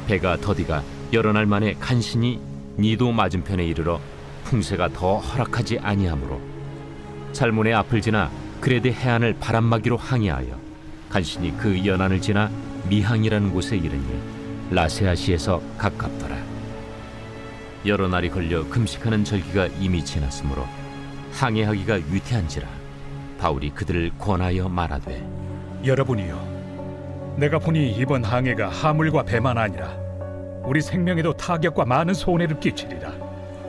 배가 더디가 여러 날 만에 간신히 니도 맞은편에 이르러 풍세가 더 허락하지 아니하므로 살몬의 앞을 지나 그레데 해안을 바람막이로 항해하여 간신히 그 연안을 지나 미항이라는 곳에 이르니 라세아시에서 가깝더라. 여러 날이 걸려 금식하는 절기가 이미 지났으므로 항해하기가 위태한지라 바울이 그들을 권하여 말하되, 여러분이여, 내가 보니 이번 항해가 하물과 배만 아니라 우리 생명에도 타격과 많은 손해를 끼치리라.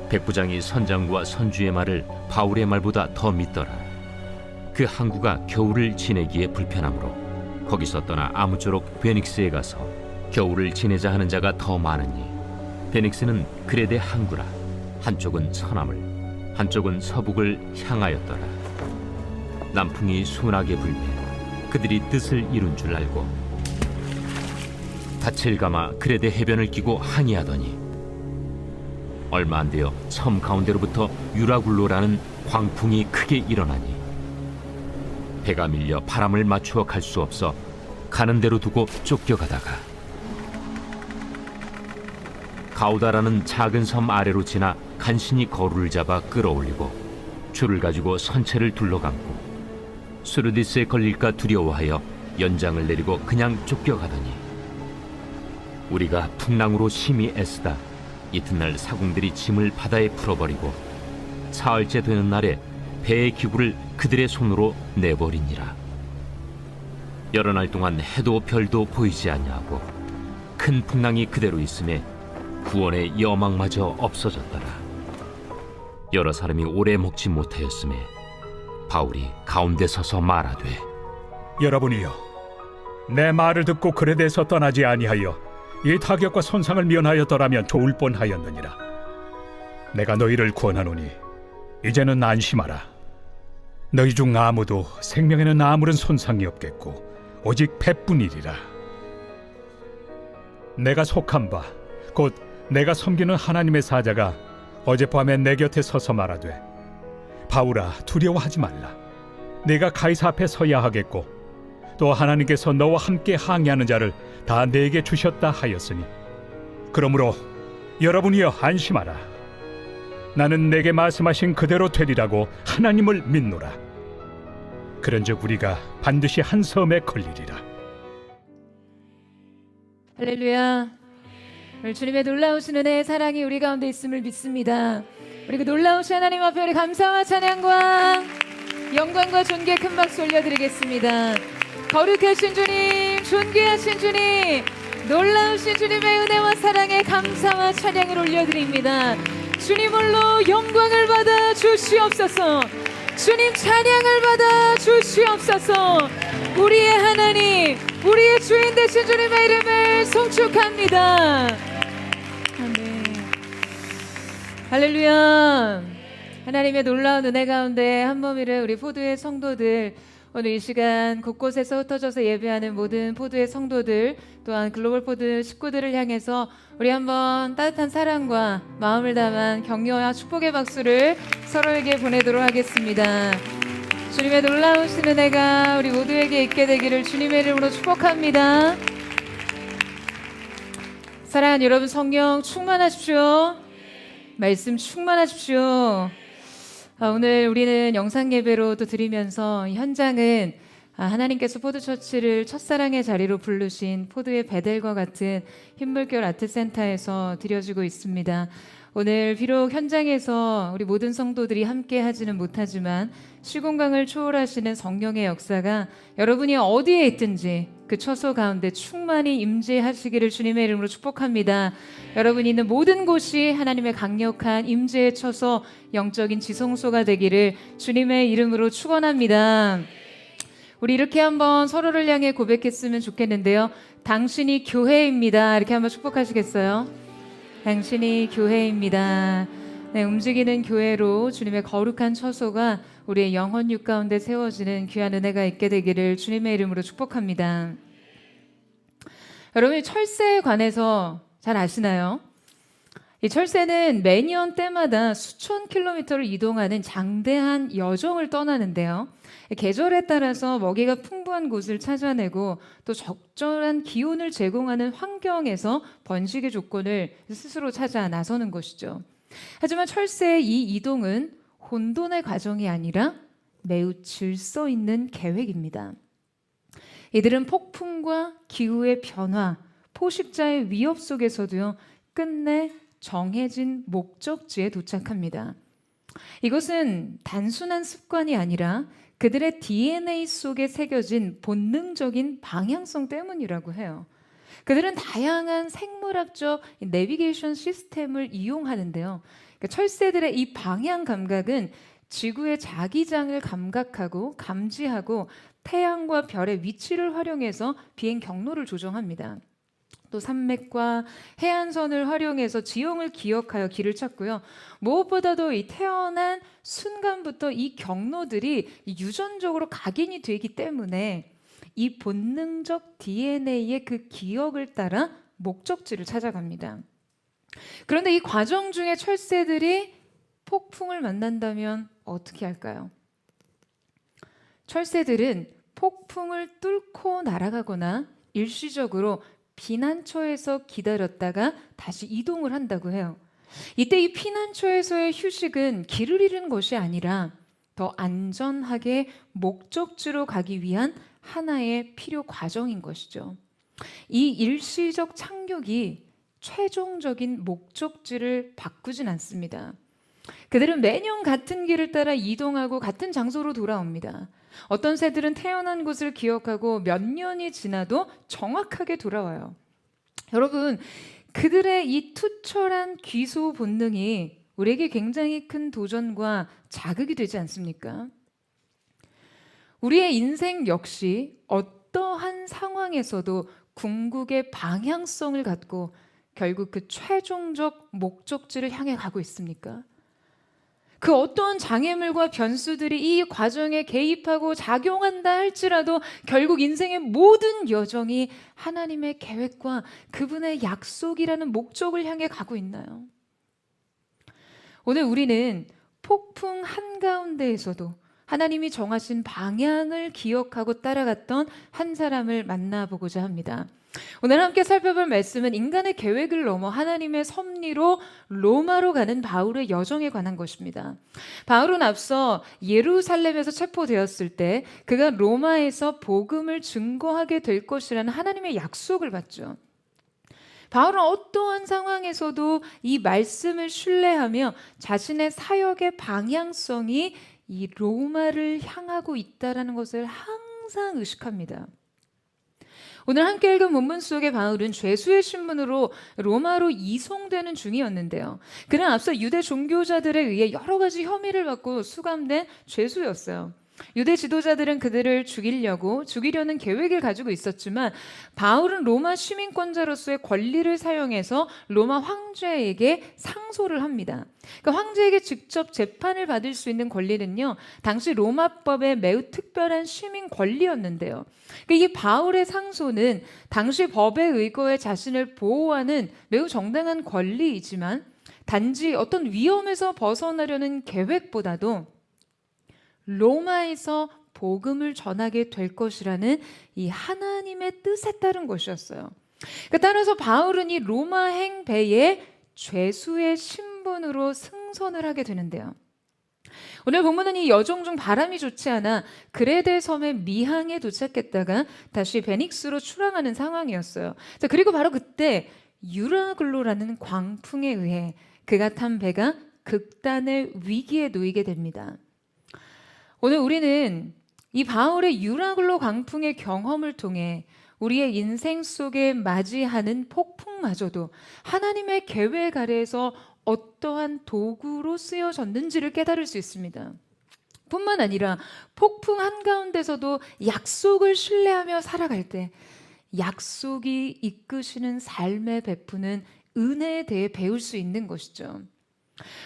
백부장이 선장과 선주의 말을 바울의 말보다 더 믿더라. 그 항구가 겨울을 지내기에 불편하므로 거기서 떠나 아무쪼록 베닉스에 가서 겨울을 지내자 하는 자가 더 많으니, 베닉스는 그레데 항구라. 한쪽은 서남을, 한쪽은 서북을 향하였더라. 남풍이 순하게 불매 그들이 뜻을 이룬 줄 알고 닻을 감아 그레데 해변을 끼고 항해하더니 얼마 안 되어 섬 가운데로부터 유라굴로라는 광풍이 크게 일어나니 배가 밀려 바람을 맞추어 갈 수 없어 가는 대로 두고 쫓겨가다가 가우다라는 작은 섬 아래로 지나 간신히 거루를 잡아 끌어올리고 줄을 가지고 선체를 둘러감고 수르디스에 걸릴까 두려워하여 연장을 내리고 그냥 쫓겨가더니 우리가 풍랑으로 심히 애쓰다 이튿날 사공들이 짐을 바다에 풀어버리고 사흘째 되는 날에 배의 기구를 그들의 손으로 내버리니라. 여러 날 동안 해도 별도 보이지 아니하고 큰 풍랑이 그대로 있음에 구원의 여망마저 없어졌더라. 여러 사람이 오래 먹지 못하였음에 바울이 가운데 서서 말하되, 여러분이여, 내 말을 듣고 그레데에서 떠나지 아니하여 이 타격과 손상을 면하였더라면 좋을 뻔하였느니라. 내가 너희를 권하노니 이제는 안심하라. 너희 중 아무도 생명에는 아무런 손상이 없겠고 오직 배뿐이리라. 내가 속한 바 곧 내가 섬기는 하나님의 사자가 어젯밤에 내 곁에 서서 말하되, 바울아, 두려워하지 말라. 네가 가이사 앞에 서야 하겠고 또 하나님께서 너와 함께 항해하는 자를 다 내게 주셨다 하였으니, 그러므로 여러분이여 안심하라. 나는 내게 말씀하신 그대로 되리라고 하나님을 믿노라. 그런즉 우리가 반드시 한 섬에 걸리리라. 할렐루야. 오늘 주님의 놀라우신 은혜의 사랑이 우리 가운데 있음을 믿습니다. 우리 그 놀라우신 하나님 앞에 우리 감사와 찬양과 영광과 존귀의 큰 박수 올려드리겠습니다. 거룩하신 주님, 존귀하신 주님, 놀라우신 주님의 은혜와 사랑에 감사와 찬양을 올려드립니다. 주님 홀로 영광을 받아 주시옵소서. 주님 찬양을 받아 주시옵소서. 우리의 하나님, 우리의 주인 되신 주님의 이름을 송축합니다. 아멘. 할렐루야. 하나님의 놀라운 은혜 가운데 한 몸이를 우리 포도의 성도들, 오늘 이 시간 곳곳에서 흩어져서 예배하는 모든 포도의 성도들, 또한 글로벌 포드 식구들을 향해서 우리 한번 따뜻한 사랑과 마음을 담은 격려와 축복의 박수를 서로에게 보내도록 하겠습니다. 주님의 놀라우신 은혜가 우리 모두에게 있게 되기를 주님의 이름으로 축복합니다. 사랑하는 여러분, 성령 충만하십시오. 말씀 충만하십시오. 오늘 우리는 영상 예배로 또 드리면서 현장은 하나님께서 포도처치를 첫사랑의 자리로 부르신 포도의 베델과 같은 흰물결 아트센터에서 드려지고 있습니다. 오늘 비록 현장에서 우리 모든 성도들이 함께 하지는 못하지만 시공간을 초월하시는 성령의 역사가 여러분이 어디에 있든지 그 처소 가운데 충만히 임재하시기를 주님의 이름으로 축복합니다. 여러분이 있는 모든 곳이 하나님의 강력한 임재의 처소, 영적인 지성소가 되기를 주님의 이름으로 축원합니다. 우리 이렇게 한번 서로를 향해 고백했으면 좋겠는데요. 당신이 교회입니다. 이렇게 한번 축복하시겠어요? 당신이 교회입니다. 네, 움직이는 교회로 주님의 거룩한 처소가 우리의 영혼 육 가운데 세워지는 귀한 은혜가 있게 되기를 주님의 이름으로 축복합니다. 여러분이 철새에 관해서 잘 아시나요? 이 철새는 매년 때마다 수천 킬로미터를 이동하는 장대한 여정을 떠나는데요. 계절에 따라서 먹이가 풍부한 곳을 찾아내고 또 적절한 기온을 제공하는 환경에서 번식의 조건을 스스로 찾아 나서는 것이죠. 하지만 철새의 이 이동은 혼돈의 과정이 아니라 매우 질서 있는 계획입니다. 이들은 폭풍과 기후의 변화, 포식자의 위협 속에서도요, 끝내 정해진 목적지에 도착합니다. 이것은 단순한 습관이 아니라 그들의 DNA 속에 새겨진 본능적인 방향성 때문이라고 해요. 그들은 다양한 생물학적 내비게이션 시스템을 이용하는데요. 그러니까 철새들의 이 방향 감각은 지구의 자기장을 감각하고 감지하고 태양과 별의 위치를 활용해서 비행 경로를 조정합니다. 또 산맥과 해안선을 활용해서 지형을 기억하여 길을 찾고요. 무엇보다도 이 태어난 순간부터 이 경로들이 유전적으로 각인이 되기 때문에 이 본능적 DNA의 그 기억을 따라 목적지를 찾아갑니다. 그런데 이 과정 중에 철새들이 폭풍을 만난다면 어떻게 할까요? 철새들은 폭풍을 뚫고 날아가거나 일시적으로 피난처에서 기다렸다가 다시 이동을 한다고 해요. 이때 이 피난처에서의 휴식은 길을 잃은 것이 아니라 더 안전하게 목적지로 가기 위한 하나의 필요 과정인 것이죠. 이 일시적 착륙이 최종적인 목적지를 바꾸진 않습니다. 그들은 매년 같은 길을 따라 이동하고 같은 장소로 돌아옵니다. 어떤 새들은 태어난 곳을 기억하고 몇 년이 지나도 정확하게 돌아와요. 여러분, 그들의 이 투철한 귀소 본능이 우리에게 굉장히 큰 도전과 자극이 되지 않습니까? 우리의 인생 역시 어떠한 상황에서도 궁극의 방향성을 갖고 결국 그 최종적 목적지를 향해 가고 있습니까? 그 어떠한 장애물과 변수들이 이 과정에 개입하고 작용한다 할지라도 결국 인생의 모든 여정이 하나님의 계획과 그분의 약속이라는 목적을 향해 가고 있나요? 오늘 우리는 폭풍 한가운데에서도 하나님이 정하신 방향을 기억하고 따라갔던 한 사람을 만나보고자 합니다. 오늘 함께 살펴볼 말씀은 인간의 계획을 넘어 하나님의 섭리로 로마로 가는 바울의 여정에 관한 것입니다. 바울은 앞서 예루살렘에서 체포되었을 때 그가 로마에서 복음을 증거하게 될 것이라는 하나님의 약속을 받죠. 바울은 어떠한 상황에서도 이 말씀을 신뢰하며 자신의 사역의 방향성이 이 로마를 향하고 있다는 것을 항상 의식합니다. 오늘 함께 읽은 본문 속의 바울은 죄수의 신분으로 로마로 이송되는 중이었는데요. 그는 앞서 유대 종교자들에 의해 여러 가지 혐의를 받고 수감된 죄수였어요. 유대 지도자들은 그들을 죽이려는 계획을 가지고 있었지만 바울은 로마 시민권자로서의 권리를 사용해서 로마 황제에게 상소를 합니다. 그러니까 황제에게 직접 재판을 받을 수 있는 권리는요, 당시 로마법의 매우 특별한 시민 권리였는데요. 그러니까 이 바울의 상소는 당시 법에 의거해 자신을 보호하는 매우 정당한 권리이지만 단지 어떤 위험에서 벗어나려는 계획보다도 로마에서 복음을 전하게 될 것이라는 이 하나님의 뜻에 따른 것이었어요. 그러니까 따라서 바울은 이 로마행 배에 죄수의 신분으로 승선을 하게 되는데요. 오늘 본문은 이 여정 중 바람이 좋지 않아 그레데 섬의 미항에 도착했다가 다시 베닉스로 출항하는 상황이었어요. 자, 그리고 바로 그때 유라글로라는 광풍에 의해 그가 탄 배가 극단의 위기에 놓이게 됩니다. 오늘 우리는 이 바울의 유라글로 광풍의 경험을 통해 우리의 인생 속에 맞이하는 폭풍마저도 하나님의 계획 아래에서 어떠한 도구로 쓰여졌는지를 깨달을 수 있습니다. 뿐만 아니라 폭풍 한가운데서도 약속을 신뢰하며 살아갈 때 약속이 이끄시는 삶에 베푸는 은혜에 대해 배울 수 있는 것이죠.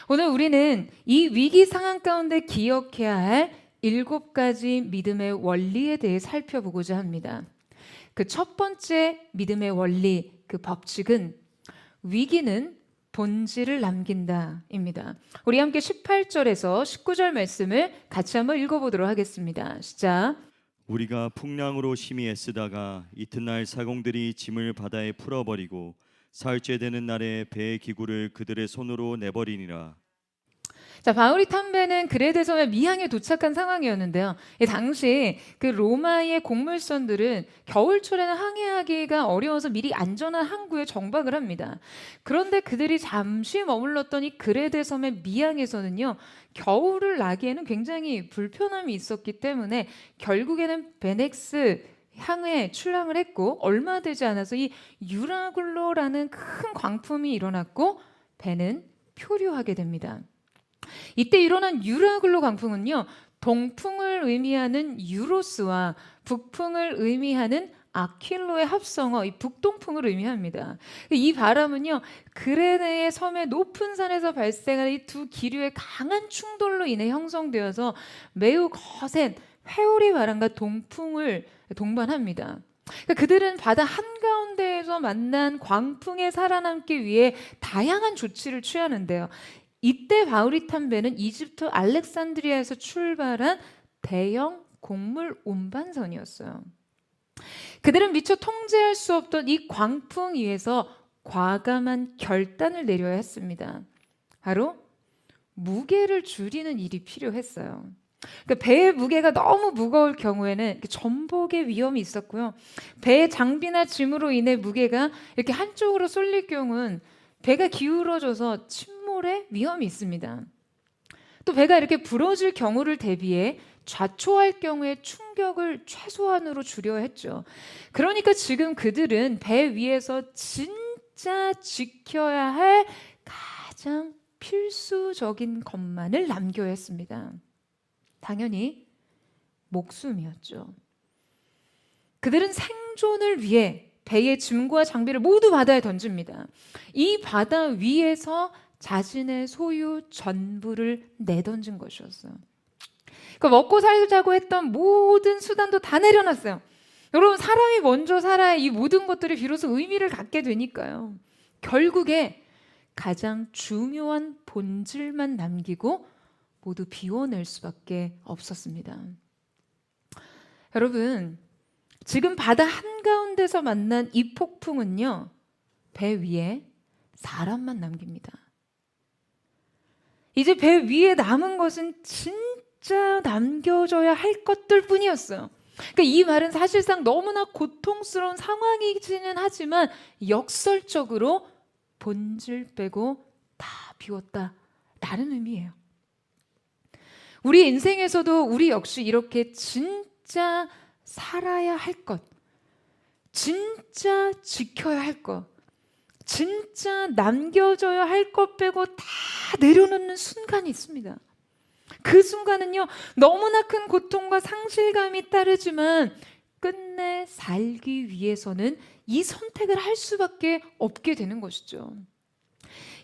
오늘 우리는 이 위기 상황 가운데 기억해야 할 7가지 믿음의 원리에 대해 살펴보고자 합니다. 그 첫 번째 믿음의 원리, 그 법칙은 위기는 본질을 남긴다입니다. 우리 함께 18절에서 19절 말씀을 같이 한번 읽어보도록 하겠습니다. 시작. 우리가 풍랑으로 심히 애쓰다가 이튿날 사공들이 짐을 바다에 풀어버리고 사흘째 되는 날에 배의 기구를 그들의 손으로 내버리니라. 자, 바울이 탄 배는 그레데 섬의 미항에 도착한 상황이었는데요. 이 당시 그 로마의 곡물선들은 겨울철에는 항해하기가 어려워서 미리 안전한 항구에 정박을 합니다. 그런데 그들이 잠시 머물렀던 이 그레데 섬의 미항에서는요, 겨울을 나기에는 굉장히 불편함이 있었기 때문에 결국에는 베넥스 항에 출항을 했고, 얼마 되지 않아서 이 유라굴로라는 큰 광풍이 일어났고 배는 표류하게 됩니다. 이때 일어난 유라굴로 광풍은요, 동풍을 의미하는 유로스와 북풍을 의미하는 아킬로의 합성어, 이 북동풍을 의미합니다. 이 바람은요, 그레네의 섬의 높은 산에서 발생하는 이 두 기류의 강한 충돌로 인해 형성되어서 매우 거센 회오리 바람과 동풍을 동반합니다. 그러니까 그들은 바다 한가운데에서 만난 광풍에 살아남기 위해 다양한 조치를 취하는데요. 이때 바울이 탄 배는 이집트 알렉산드리아에서 출발한 대형 곡물 운반선이었어요. 그들은 미처 통제할 수 없던 이 광풍 위에서 과감한 결단을 내려야 했습니다. 바로 무게를 줄이는 일이 필요했어요. 그러니까 배의 무게가 너무 무거울 경우에는 전복의 위험이 있었고요. 배의 장비나 짐으로 인해 무게가 이렇게 한쪽으로 쏠릴 경우는 배가 기울어져서 침몰의 위험이 있습니다. 또 배가 이렇게 부러질 경우를 대비해 좌초할 경우에 충격을 최소한으로 줄여야 했죠. 그러니까 지금 그들은 배 위에서 진짜 지켜야 할 가장 필수적인 것만을 남겨야 했습니다. 당연히 목숨이었죠. 그들은 생존을 위해 배의 짐과 장비를 모두 바다에 던집니다. 이 바다 위에서 자신의 소유 전부를 내던진 것이었어요. 그러니까 먹고 살자고 했던 모든 수단도 다 내려놨어요. 여러분, 사람이 먼저 살아야 이 모든 것들이 비로소 의미를 갖게 되니까요. 결국에 가장 중요한 본질만 남기고 모두 비워낼 수밖에 없었습니다. 여러분, 지금 바다 한가운데서 만난 이 폭풍은요, 배 위에 사람만 남깁니다. 이제 배 위에 남은 것은 진짜 남겨져야 할 것들 뿐이었어요. 그러니까 이 말은 사실상 너무나 고통스러운 상황이기는 하지만 역설적으로 본질 빼고 다 비웠다라는 의미예요. 우리 인생에서도 우리 역시 이렇게 진짜 살아야 할 것, 진짜 지켜야 할 것, 진짜 남겨져야 할 것 빼고 다 내려놓는 순간이 있습니다. 그 순간은요, 너무나 큰 고통과 상실감이 따르지만 끝내 살기 위해서는 이 선택을 할 수밖에 없게 되는 것이죠.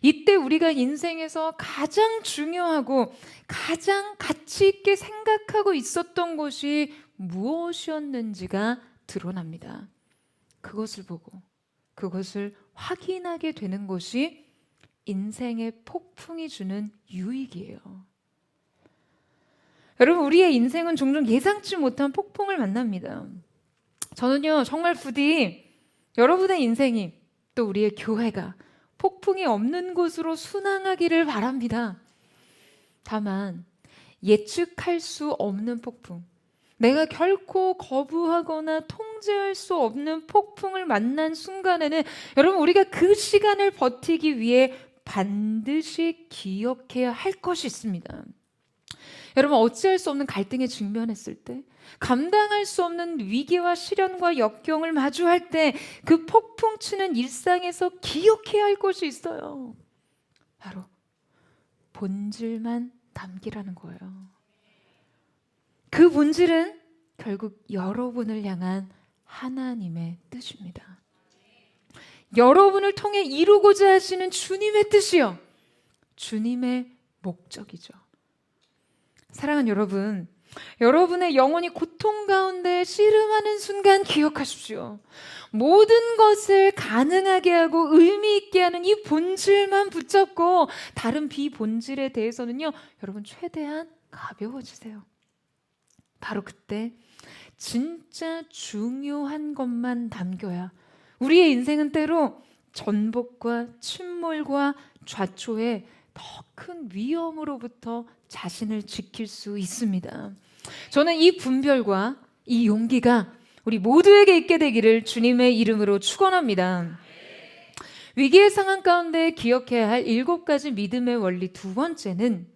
이때 우리가 인생에서 가장 중요하고 가장 가치 있게 생각하고 있었던 것이 무엇이었는지가 드러납니다. 그것을 보고 그것을 확인하게 되는 것이 인생의 폭풍이 주는 유익이에요. 여러분, 우리의 인생은 종종 예상치 못한 폭풍을 만납니다. 저는요, 정말 부디 여러분의 인생이, 또 우리의 교회가 폭풍이 없는 곳으로 순항하기를 바랍니다. 다만 예측할 수 없는 폭풍, 내가 결코 거부하거나 통제할 수 없는 폭풍을 만난 순간에는 여러분, 우리가 그 시간을 버티기 위해 반드시 기억해야 할 것이 있습니다. 여러분, 어찌할 수 없는 갈등에 직면했을 때, 감당할 수 없는 위기와 시련과 역경을 마주할 때 그 폭풍 치는 일상에서 기억해야 할 것이 있어요. 바로 본질만 남기라는 거예요. 그 본질은 결국 여러분을 향한 하나님의 뜻입니다. 여러분을 통해 이루고자 하시는 주님의 뜻이요, 주님의 목적이죠. 사랑하는 여러분, 여러분의 영혼이 고통 가운데 씨름하는 순간 기억하십시오. 모든 것을 가능하게 하고 의미 있게 하는 이 본질만 붙잡고 다른 비본질에 대해서는요, 여러분 최대한 가벼워지세요. 바로 그때 진짜 중요한 것만 담겨야 우리의 인생은 때로 전복과 침몰과 좌초에 더 큰 위험으로부터 자신을 지킬 수 있습니다. 저는 이 분별과 이 용기가 우리 모두에게 있게 되기를 주님의 이름으로 축원합니다. 위기의 상황 가운데 기억해야 할 7가지 믿음의 원리, 두 번째는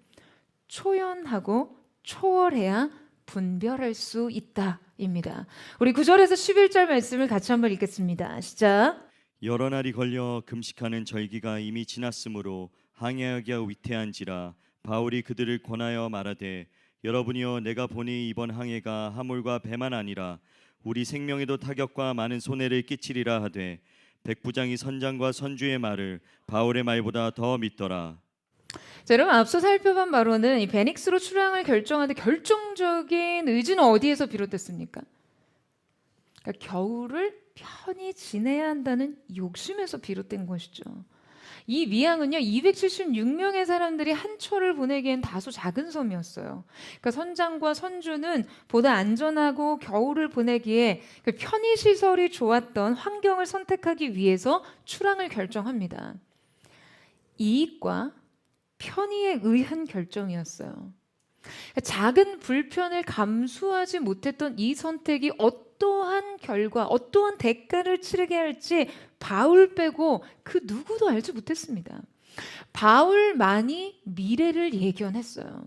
초연하고 초월해야 분별할 수 있다입니다. 우리 9절에서 11절 말씀을 같이 한번 읽겠습니다. 시작. 여러 날이 걸려 금식하는 절기가 이미 지났으므로 항해하기가 위태한지라 바울이 그들을 권하여 말하되 여러분이여 내가 보니 이번 항해가 화물과 배만 아니라 우리 생명에도 타격과 많은 손해를 끼치리라 하되 백부장이 선장과 선주의 말을 바울의 말보다 더 믿더라. 자, 여러분 앞서 살펴본 바로는 이 베닉스로 출항을 결정하는데 결정적인 의지는 어디에서 비롯됐습니까? 그러니까 겨울을 편히 지내야 한다는 욕심에서 비롯된 것이죠. 이 미항은요 276명의 사람들이 한 초를 보내기엔 다소 작은 섬이었어요. 그러니까 선장과 선주는 보다 안전하고 겨울을 보내기에 편의 시설이 좋았던 환경을 선택하기 위해서 출항을 결정합니다. 이익과 편의에 의한 결정이었어요. 작은 불편을 감수하지 못했던 이 선택이 어떠한 결과, 어떠한 대가를 치르게 할지 바울 빼고 그 누구도 알지 못했습니다. 바울만이 미래를 예견했어요.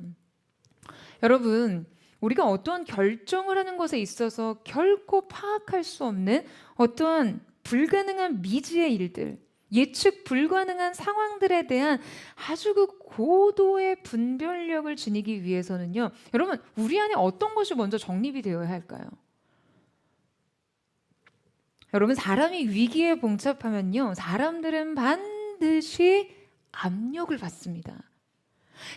여러분, 우리가 어떠한 결정을 하는 것에 있어서 결코 파악할 수 없는 어떠한 불가능한 미지의 일들, 예측 불가능한 상황들에 대한 아주 그 고도의 분별력을 지니기 위해서는요, 여러분 우리 안에 어떤 것이 먼저 정립이 되어야 할까요? 여러분 사람이 위기에 봉착하면요, 사람들은 반드시 압력을 받습니다.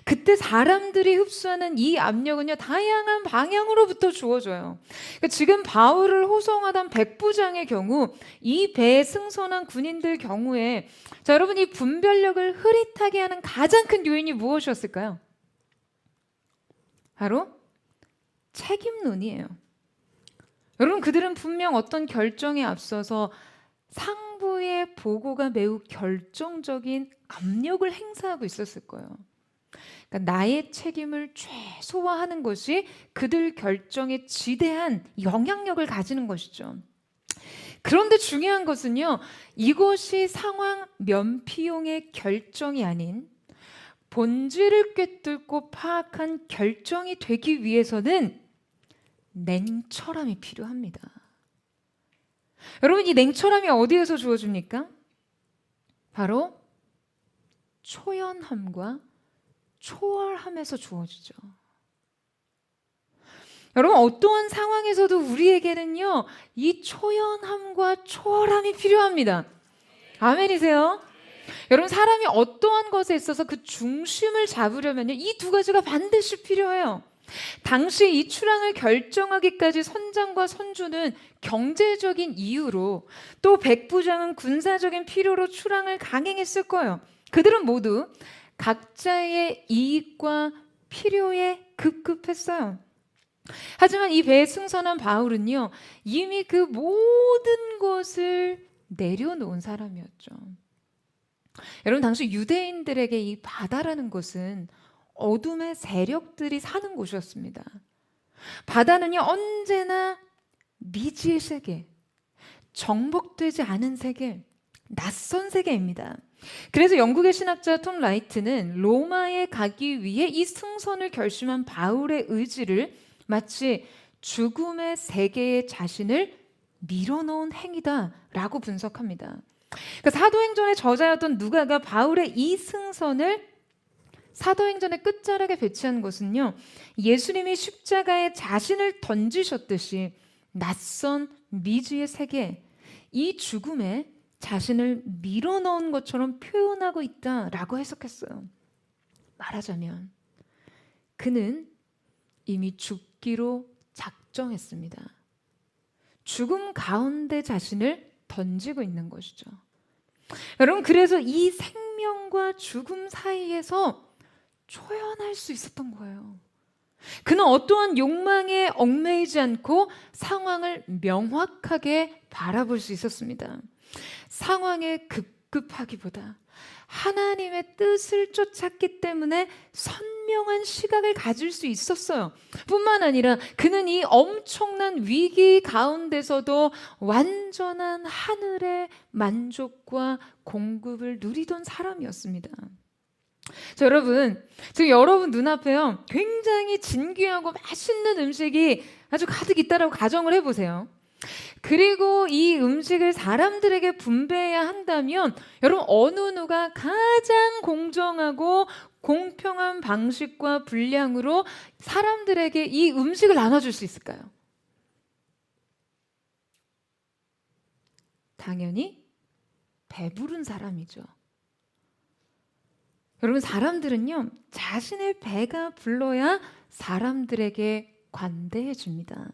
그때 사람들이 흡수하는 이 압력은요 다양한 방향으로부터 주어져요. 그러니까 지금 바울을 호송하던 백부장의 경우, 이 배에 승선한 군인들 경우에 자 여러분 이 분별력을 흐릿하게 하는 가장 큰 요인이 무엇이었을까요? 바로 책임론이에요. 여러분 그들은 분명 어떤 결정에 앞서서 상부의 보고가 매우 결정적인 압력을 행사하고 있었을 거예요. 그러니까 나의 책임을 최소화하는 것이 그들 결정에 지대한 영향력을 가지는 것이죠. 그런데 중요한 것은요, 이것이 상황 면피용의 결정이 아닌 본질을 꿰뚫고 파악한 결정이 되기 위해서는 냉철함이 필요합니다. 여러분 이 냉철함이 어디에서 주어집니까? 바로 초연함과 초월함에서 주어지죠. 여러분 어떠한 상황에서도 우리에게는요 이 초연함과 초월함이 필요합니다. 아멘이세요? 여러분 사람이 어떠한 것에 있어서 그 중심을 잡으려면요 이 두 가지가 반드시 필요해요. 당시 이 출항을 결정하기까지 선장과 선주는 경제적인 이유로, 또 백부장은 군사적인 필요로 출항을 강행했을 거예요. 그들은 모두 각자의 이익과 필요에 급급했어요. 하지만 이 배에 승선한 바울은요 이미 그 모든 것을 내려놓은 사람이었죠. 여러분 당시 유대인들에게 이 바다라는 것은 어둠의 세력들이 사는 곳이었습니다. 바다는요 언제나 미지의 세계, 정복되지 않은 세계, 낯선 세계입니다. 그래서 영국의 신학자 톰 라이트는 로마에 가기 위해 이 승선을 결심한 바울의 의지를 마치 죽음의 세계에 자신을 밀어넣은 행위다라고 분석합니다. 그러니까 사도행전의 저자였던 누가가 바울의 이 승선을 사도행전의 끝자락에 배치한 것은요 예수님이 십자가에 자신을 던지셨듯이 낯선 미지의 세계, 이 죽음에 자신을 밀어넣은 것처럼 표현하고 있다라고 해석했어요. 말하자면 그는 이미 죽기 죽기로 작정했습니다. 죽음 가운데 자신을 던지고 있는 것이죠. 여러분, 그래서 이 생명과 죽음 사이에서 초연할 수 있었던 거예요. 그는 어떠한 욕망에 얽매이지 않고 상황을 명확하게 바라볼 수 있었습니다. 상황에 급급하기보다 하나님의 뜻을 쫓았기 때문에 선명한 시각을 가질 수 있었어요. 뿐만 아니라 그는 이 엄청난 위기 가운데서도 완전한 하늘의 만족과 공급을 누리던 사람이었습니다. 자, 여러분, 지금 여러분 눈앞에요, 굉장히 진귀하고 맛있는 음식이 아주 가득 있다라고 가정을 해보세요. 그리고 이 음식을 사람들에게 분배해야 한다면 여러분, 어느 누가 가장 공정하고 공평한 방식과 분량으로 사람들에게 이 음식을 나눠줄 수 있을까요? 당연히 배부른 사람이죠. 여러분, 사람들은요, 자신의 배가 불러야 사람들에게 관대해 줍니다.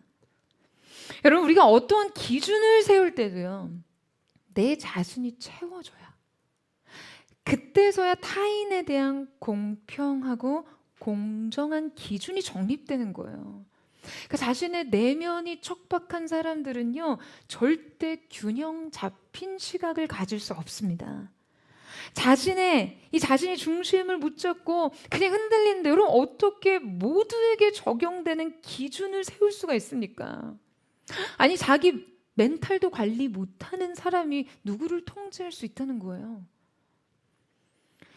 여러분, 우리가 어떠한 기준을 세울 때도요, 내 자신이 채워져야, 그때서야 타인에 대한 공평하고 공정한 기준이 정립되는 거예요. 그러니까 자신의 내면이 척박한 사람들은요, 절대 균형 잡힌 시각을 가질 수 없습니다. 자신이 중심을 못 잡고 그냥 흔들리는데, 여러분, 어떻게 모두에게 적용되는 기준을 세울 수가 있습니까? 아니, 자기 멘탈도 관리 못하는 사람이 누구를 통제할 수 있다는 거예요.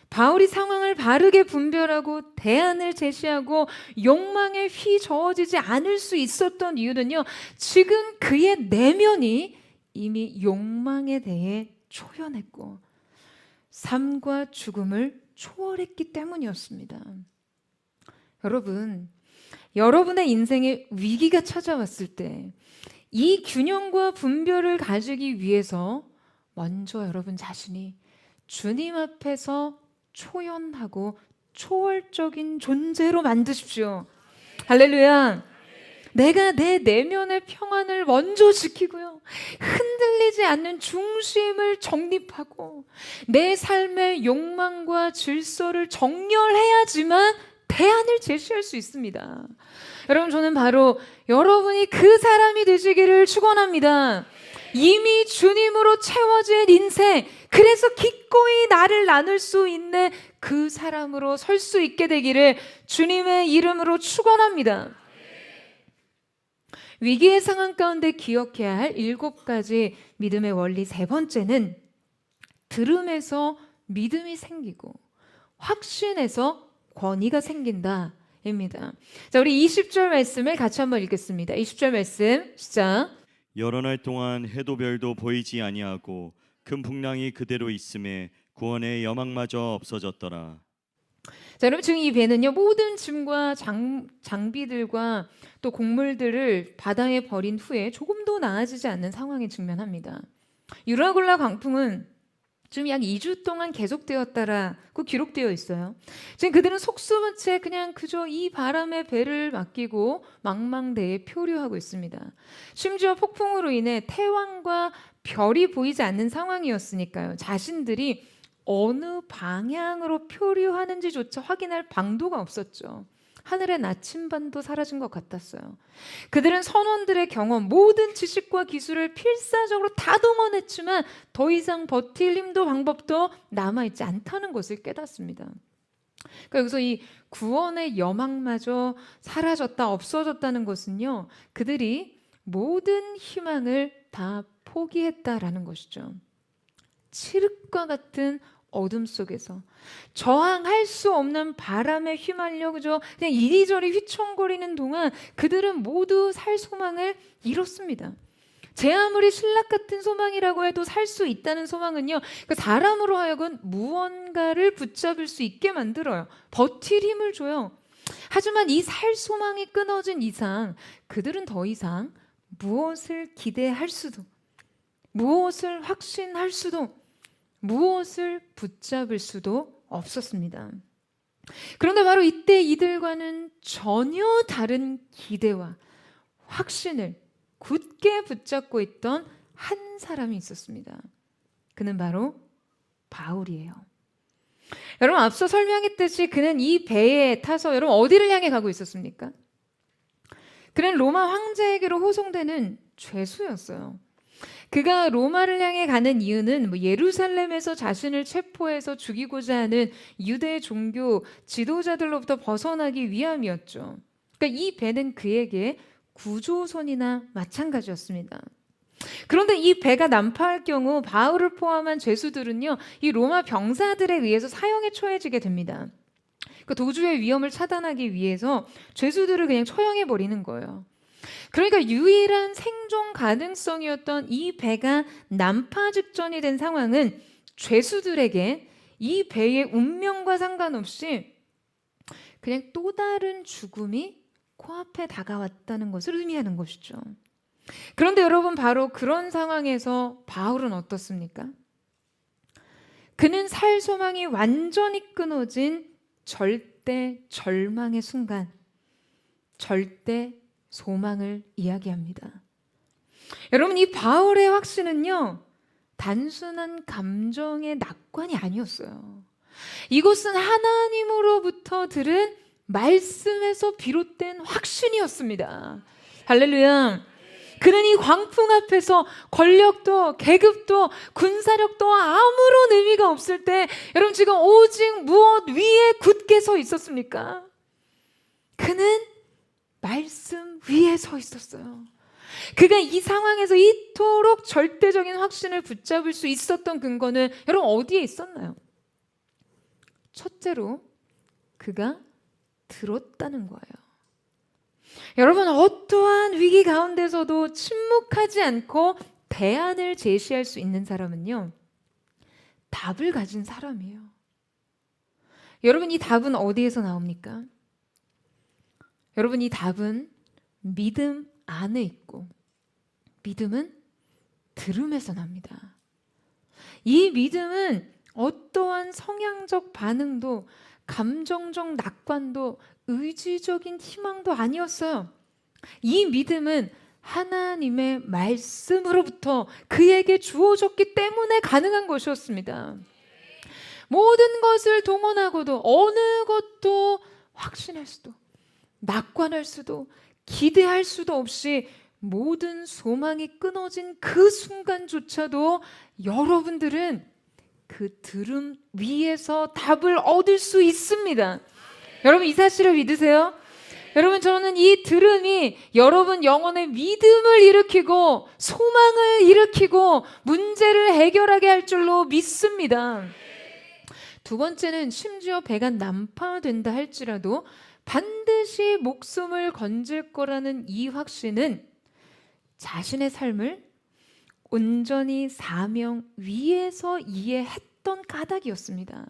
바울이 상황을 바르게 분별하고 대안을 제시하고 욕망에 휘저어지지 않을 수 있었던 이유는요, 지금 그의 내면이 이미 욕망에 대해 초연했고 삶과 죽음을 초월했기 때문이었습니다. 여러분, 여러분의 인생에 위기가 찾아왔을 때 이 균형과 분별을 가지기 위해서 먼저 여러분 자신이 주님 앞에서 초연하고 초월적인 존재로 만드십시오. 할렐루야. 내가 내 내면의 평안을 먼저 지키고요, 흔들리지 않는 중심을 정립하고 내 삶의 욕망과 질서를 정렬해야지만 대안을 제시할 수 있습니다. 여러분, 저는 바로 여러분이 그 사람이 되시기를 축원합니다. 이미 주님으로 채워진 인생, 그래서 기꺼이 나를 나눌 수 있는 그 사람으로 설 수 있게 되기를 주님의 이름으로 축원합니다. 위기의 상황 가운데 기억해야 할 7가지 믿음의 원리, 세 번째는 들음에서 믿음이 생기고 확신에서 권위가 생긴다 입니다. 자, 우리 20절 말씀을 같이 한번 읽겠습니다. 20절 말씀 시작. 여러 날 동안 해도 별도 보이지 아니하고 큰 풍랑이 그대로 있음에 구원의 여망마저 없어졌더라. 자, 여러분, 지금 이 배는요, 모든 짐과 장비들과 또 곡물들을 바다에 버린 후에 조금도 나아지지 않는 상황에 직면합니다. 유라굴라 광풍은 지금 약 2주 동안 계속되었다라고 기록되어 있어요. 지금 그들은 속수무채 그냥 그저 이 바람에 배를 맡기고 망망대해 표류하고 있습니다. 심지어 폭풍으로 인해 태왕과 별이 보이지 않는 상황이었으니까요, 자신들이 어느 방향으로 표류하는지조차 확인할 방도가 없었죠. 하늘의 나침반도 사라진 것 같았어요. 그들은 선원들의 경험, 모든 지식과 기술을 필사적으로 다 동원했지만 더 이상 버틸 힘도 방법도 남아있지 않다는 것을 깨닫습니다. 그러니까 여기서 이 구원의 여망마저 사라졌다, 없어졌다는 것은요, 그들이 모든 희망을 다 포기했다라는 것이죠. 칠흑과 같은 어둠 속에서 저항할 수 없는 바람에 휘말려 그냥 이리저리 휘청거리는 동안 그들은 모두 살 소망을 잃었습니다. 제 아무리 신락 같은 소망이라고 해도 살 수 있다는 소망은요, 그 사람으로 하여금 무언가를 붙잡을 수 있게 만들어요. 버틸 힘을 줘요. 하지만 이 살 소망이 끊어진 이상 그들은 더 이상 무엇을 기대할 수도, 무엇을 확신할 수도, 무엇을 붙잡을 수도 없었습니다. 그런데 바로 이때 이들과는 전혀 다른 기대와 확신을 굳게 붙잡고 있던 한 사람이 있었습니다. 그는 바로 바울이에요. 여러분, 앞서 설명했듯이 그는 이 배에 타서 여러분 어디를 향해 가고 있었습니까? 그는 로마 황제에게로 호송되는 죄수였어요. 그가 로마를 향해 가는 이유는 예루살렘에서 자신을 체포해서 죽이고자 하는 유대 종교 지도자들로부터 벗어나기 위함이었죠. 그러니까 이 배는 그에게 구조선이나 마찬가지였습니다. 그런데 이 배가 난파할 경우 바울을 포함한 죄수들은요, 이 로마 병사들에 의해서 사형에 처해지게 됩니다. 그 도주의 위험을 차단하기 위해서 죄수들을 그냥 처형해 버리는 거예요. 그러니까 유일한 생존 가능성이었던 이 배가 난파 직전이 된 상황은 죄수들에게 이 배의 운명과 상관없이 그냥 또 다른 죽음이 코앞에 다가왔다는 것을 의미하는 것이죠. 그런데 여러분, 바로 그런 상황에서 바울은 어떻습니까? 그는 살 소망이 완전히 끊어진 절대 절망의 순간, 절대 소망을 이야기합니다. 여러분, 이 바울의 확신은요, 단순한 감정의 낙관이 아니었어요. 이것은 하나님으로부터 들은 말씀에서 비롯된 확신이었습니다. 할렐루야. 그는 이 광풍 앞에서 권력도 계급도 군사력도 아무런 의미가 없을 때 여러분, 지금 오직 무엇 위에 굳게 서 있었습니까? 그는 말씀 위에 서 있었어요. 그가 이 상황에서 이토록 절대적인 확신을 붙잡을 수 있었던 근거는 여러분 어디에 있었나요? 첫째로 그가 들었다는 거예요. 여러분, 어떠한 위기 가운데서도 침묵하지 않고 대안을 제시할 수 있는 사람은요, 답을 가진 사람이에요. 여러분, 이 답은 어디에서 나옵니까? 여러분, 이 답은 믿음 안에 있고 믿음은 들음에서 납니다. 이 믿음은 어떠한 성향적 반응도 감정적 낙관도 의지적인 희망도 아니었어요. 이 믿음은 하나님의 말씀으로부터 그에게 주어졌기 때문에 가능한 것이었습니다. 모든 것을 동원하고도 어느 것도 확신할 수도 낙관할 수도 기대할 수도 없이 모든 소망이 끊어진 그 순간조차도 여러분들은 그 들음 위에서 답을 얻을 수 있습니다. 여러분, 이 사실을 믿으세요? 여러분, 저는 이 들음이 여러분 영혼의 믿음을 일으키고 소망을 일으키고 문제를 해결하게 할 줄로 믿습니다. 두 번째는 심지어 배가 난파된다 할지라도 반드시 목숨을 건질 거라는 이 확신은 자신의 삶을 온전히 사명 위에서 이해했던 까닭이었습니다.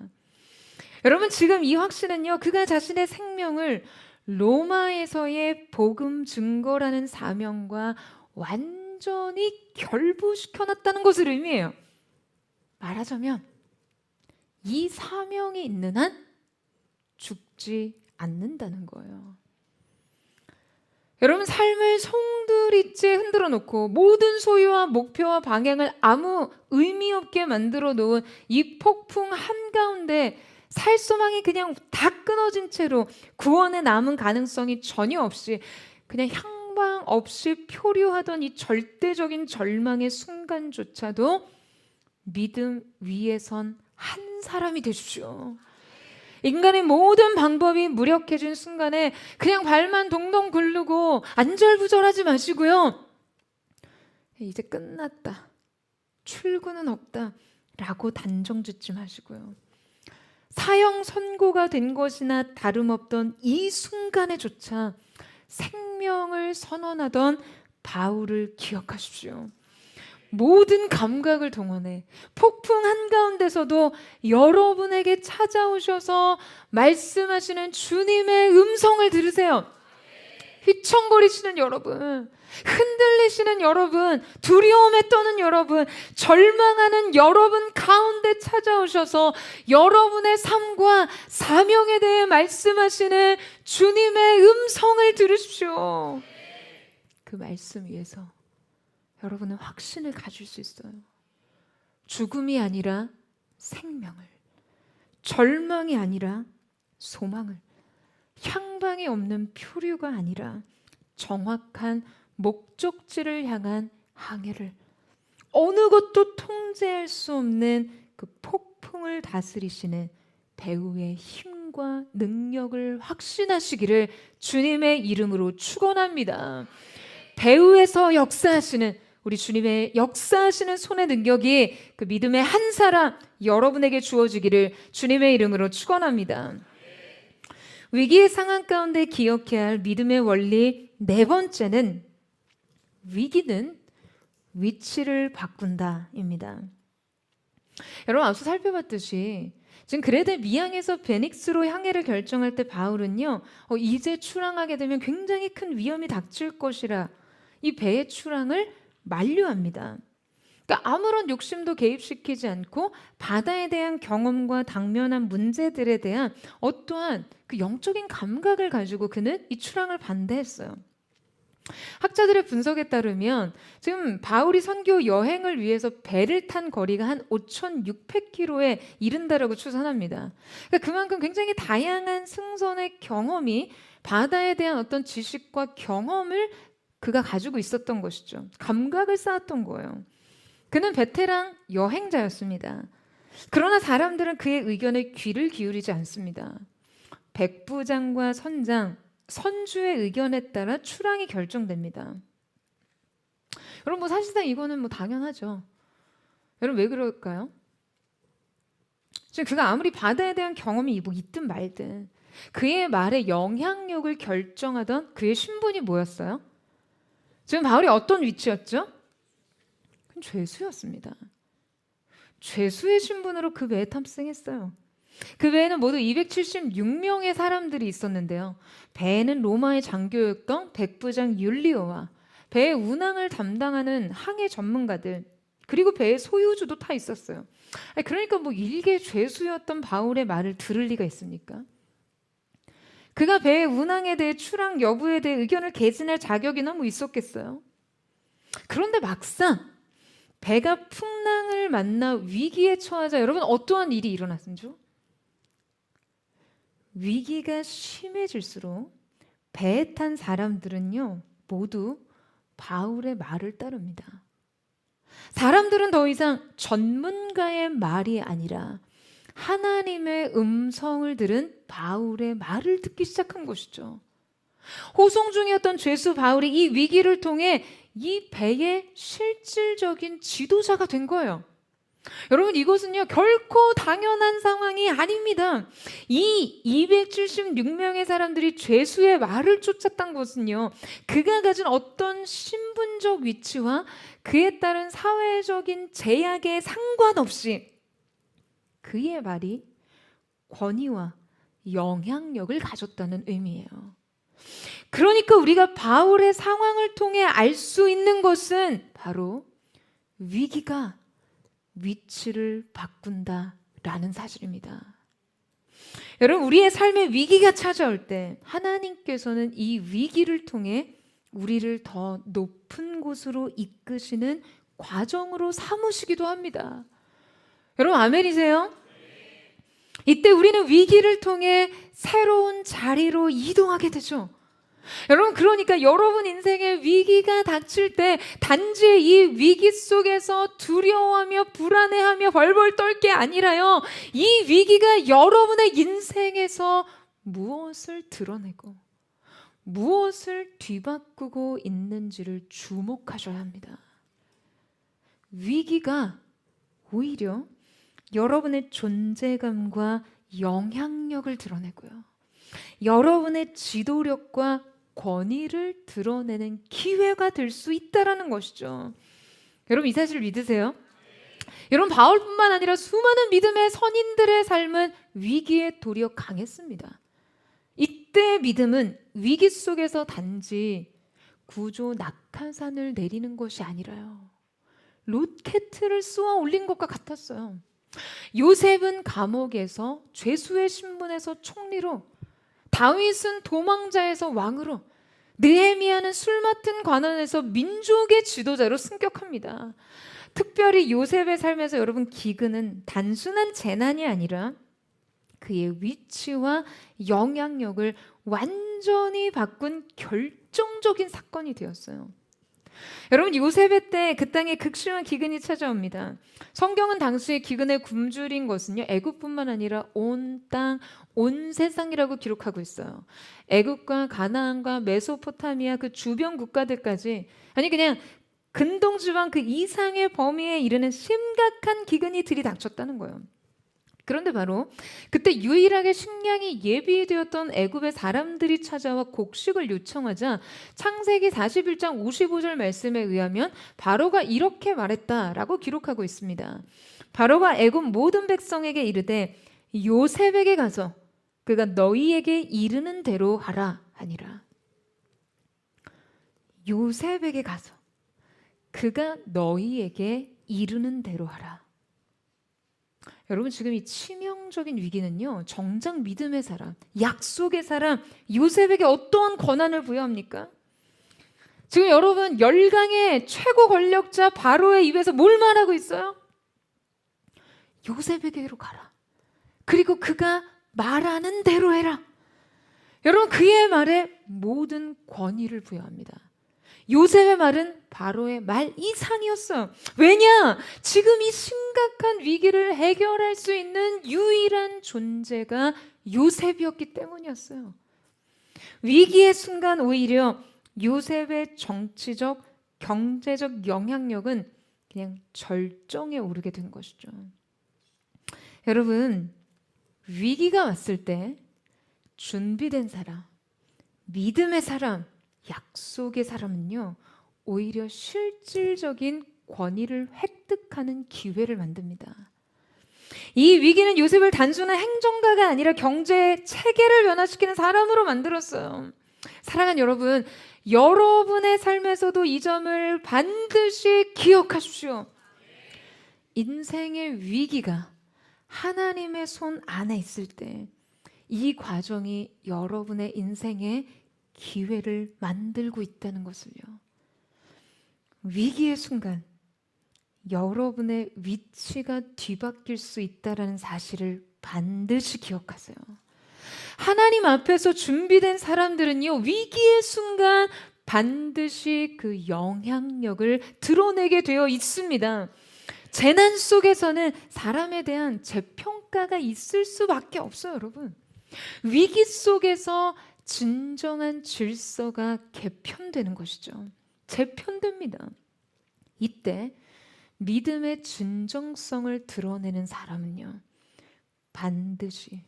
여러분, 지금 이 확신은요, 그가 자신의 생명을 로마에서의 복음 증거라는 사명과 완전히 결부시켜놨다는 것을 의미해요. 말하자면 이 사명이 있는 한 죽지 않는다는 거예요. 여러분, 삶을 송두리째 흔들어 놓고 모든 소유와 목표와 방향을 아무 의미 없게 만들어 놓은 이 폭풍 한가운데 살 소망이 그냥 다 끊어진 채로 구원에 남은 가능성이 전혀 없이 그냥 향방 없이 표류하던 이 절대적인 절망의 순간조차도 믿음 위에 선 한 사람이 되십시오. 인간의 모든 방법이 무력해진 순간에 그냥 발만 동동 굴르고 안절부절하지 마시고요. 이제 끝났다, 출구는 없다 라고 단정 짓지 마시고요. 사형 선고가 된 것이나 다름없던 이 순간에조차 생명을 선언하던 바울을 기억하십시오. 모든 감각을 동원해 폭풍 한가운데서도 여러분에게 찾아오셔서 말씀하시는 주님의 음성을 들으세요. 휘청거리시는 여러분, 흔들리시는 여러분, 두려움에 떠는 여러분, 절망하는 여러분 가운데 찾아오셔서 여러분의 삶과 사명에 대해 말씀하시는 주님의 음성을 들으십시오. 그 말씀 위에서 여러분은 확신을 가질 수 있어요. 죽음이 아니라 생명을, 절망이 아니라 소망을, 향방이 없는 표류가 아니라 정확한 목적지를 향한 항해를, 어느 것도 통제할 수 없는 그 폭풍을 다스리시는 배우의 힘과 능력을 확신하시기를 주님의 이름으로 축원합니다. 배우에서 역사하시는 우리 주님의 역사하시는 손의 능력이 그 믿음의 한 사람 여러분에게 주어지기를 주님의 이름으로 축원합니다. 위기의 상황 가운데 기억해야 할 믿음의 원리 네 번째는 위기는 위치를 바꾼다입니다. 여러분 앞서 살펴봤듯이 지금 그레데 미항에서 베닉스로 항해를 결정할 때 바울은요, 이제 출항하게 되면 굉장히 큰 위험이 닥칠 것이라 이 배의 출항을 만류합니다. 그러니까 아무런 욕심도 개입시키지 않고 바다에 대한 경험과 당면한 문제들에 대한 어떠한 그 영적인 감각을 가지고 그는 이 출항을 반대했어요. 학자들의 분석에 따르면 지금 바울이 선교 여행을 위해서 배를 탄 거리가 한 5,600km에 이른다라고 추산합니다. 그러니까 그만큼 굉장히 다양한 승선의 경험이, 바다에 대한 어떤 지식과 경험을 그가 가지고 있었던 것이죠. 감각을 쌓았던 거예요. 그는 베테랑 여행자였습니다. 그러나 사람들은 그의 의견에 귀를 기울이지 않습니다. 백부장과 선장, 선주의 의견에 따라 출항이 결정됩니다. 여러분 사실상 이거는 당연하죠. 여러분 왜 그럴까요? 지금 그가 아무리 바다에 대한 경험이 있든 말든 그의 말에 영향력을 결정하던 그의 신분이 뭐였어요? 지금 바울이 어떤 위치였죠? 그건 죄수였습니다. 죄수의 신분으로 그 배에 탑승했어요. 그 배에는 모두 276명의 사람들이 있었는데요. 배에는 로마의 장교였던 백부장 율리오와 배의 운항을 담당하는 항해 전문가들, 그리고 배의 소유주도 타 있었어요. 그러니까 일개 죄수였던 바울의 말을 들을 리가 있습니까? 그가 배의 운항에 대해 출항 여부에 대해 의견을 개진할 자격이나 있었겠어요? 그런데 막상 배가 풍랑을 만나 위기에 처하자 여러분 어떠한 일이 일어났는지요? 위기가 심해질수록 배에 탄 사람들은요 모두 바울의 말을 따릅니다. 사람들은 더 이상 전문가의 말이 아니라 하나님의 음성을 들은 바울의 말을 듣기 시작한 것이죠. 호송 중이었던 죄수 바울이 이 위기를 통해 이 배의 실질적인 지도자가 된 거예요. 여러분 이것은요 결코 당연한 상황이 아닙니다. 이 276명의 사람들이 죄수의 말을 쫓았던 것은요 그가 가진 어떤 신분적 위치와 그에 따른 사회적인 제약에 상관없이 그의 말이 권위와 영향력을 가졌다는 의미예요. 그러니까 우리가 바울의 상황을 통해 알 수 있는 것은 바로 위기가 위치를 바꾼다라는 사실입니다. 여러분 우리의 삶에 위기가 찾아올 때 하나님께서는 이 위기를 통해 우리를 더 높은 곳으로 이끄시는 과정으로 삼으시기도 합니다. 여러분 아멘이세요? 이때 우리는 위기를 통해 새로운 자리로 이동하게 되죠. 여러분 그러니까 여러분 인생에 위기가 닥칠 때 단지 이 위기 속에서 두려워하며 불안해하며 벌벌 떨 게 아니라요 이 위기가 여러분의 인생에서 무엇을 드러내고 무엇을 뒤바꾸고 있는지를 주목하셔야 합니다. 위기가 오히려 여러분의 존재감과 영향력을 드러내고요 여러분의 지도력과 권위를 드러내는 기회가 될 수 있다는 것이죠. 여러분 이 사실을 믿으세요? 여러분 바울뿐만 아니라 수많은 믿음의 선인들의 삶은 위기에 도리어 강했습니다. 이 이때의 믿음은 위기 속에서 단지 구조 낙하산을 내리는 것이 아니라요, 로켓을 쏘아 올린 것과 같았어요. 요셉은 감옥에서 죄수의 신분에서 총리로, 다윗은 도망자에서 왕으로, 느헤미야는 술 맡은 관원에서 민족의 지도자로 승격합니다. 특별히 요셉의 삶에서 여러분, 기근은 단순한 재난이 아니라 그의 위치와 영향력을 완전히 바꾼 결정적인 사건이 되었어요. 여러분, 요셉의 때 그 땅에 극심한 기근이 찾아옵니다. 성경은 당시의 기근의 굶주린 것은요, 애굽뿐만 아니라 온 땅, 온 세상이라고 기록하고 있어요. 애굽과 가나안과 메소포타미아 그 주변 국가들까지, 아니 그냥 근동지방 그 이상의 범위에 이르는 심각한 기근이 들이닥쳤다는 거예요. 그런데 바로 그때 유일하게 식량이 예비되었던 애굽의 사람들이 찾아와 곡식을 요청하자 창세기 41장 55절 말씀에 의하면 바로가 이렇게 말했다라고 기록하고 있습니다. 바로가 애굽 모든 백성에게 이르되 요셉에게 가서 그가 너희에게 이르는 대로 하라 하니라. 요셉에게 가서 그가 너희에게 이르는 대로 하라. 여러분, 지금 이 치명적인 위기는요, 정작 믿음의 사람, 약속의 사람 요셉에게 어떠한 권한을 부여합니까? 지금 여러분, 열강의 최고 권력자 바로의 입에서 뭘 말하고 있어요? 요셉에게로 가라. 그리고 그가 말하는 대로 해라. 여러분, 그의 말에 모든 권위를 부여합니다. 요셉의 말은 바로의 말 이상이었어요. 왜냐? 지금 이 심각한 위기를 해결할 수 있는 유일한 존재가 요셉이었기 때문이었어요. 위기의 순간 오히려 요셉의 정치적, 경제적 영향력은 그냥 절정에 오르게 된 것이죠. 여러분, 위기가 왔을 때 준비된 사람, 믿음의 사람, 약속의 사람은요, 오히려 실질적인 권위를 획득하는 기회를 만듭니다. 이 위기는 요셉을 단순한 행정가가 아니라 경제 체계를 변화시키는 사람으로 만들었어요. 사랑하는 여러분, 여러분의 삶에서도 이 점을 반드시 기억하십시오. 인생의 위기가 하나님의 손 안에 있을 때 이 과정이 여러분의 인생에 기회를 만들고 있다는 것을요. 위기의 순간 여러분의 위치가 뒤바뀔 수 있다는 사실을 반드시 기억하세요. 하나님 앞에서 준비된 사람들은요, 위기의 순간 반드시 그 영향력을 드러내게 되어 있습니다. 재난 속에서는 사람에 대한 재평가가 있을 수밖에 없어요, 여러분. 위기 속에서 진정한 질서가 개편되는 것이죠. 재편됩니다. 이때 믿음의 진정성을 드러내는 사람은요, 반드시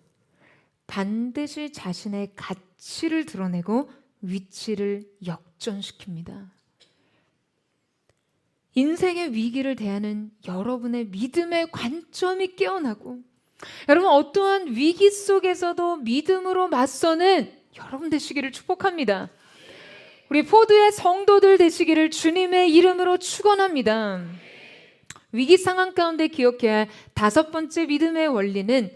자신의 가치를 드러내고 위치를 역전시킵니다. 인생의 위기를 대하는 여러분의 믿음의 관점이 깨어나고, 여러분, 어떠한 위기 속에서도 믿음으로 맞서는 여러분 되시기를 축복합니다. 우리 포드의 성도들 되시기를 주님의 이름으로 축원합니다. 위기 상황 가운데 기억해야 할 다섯 번째 믿음의 원리는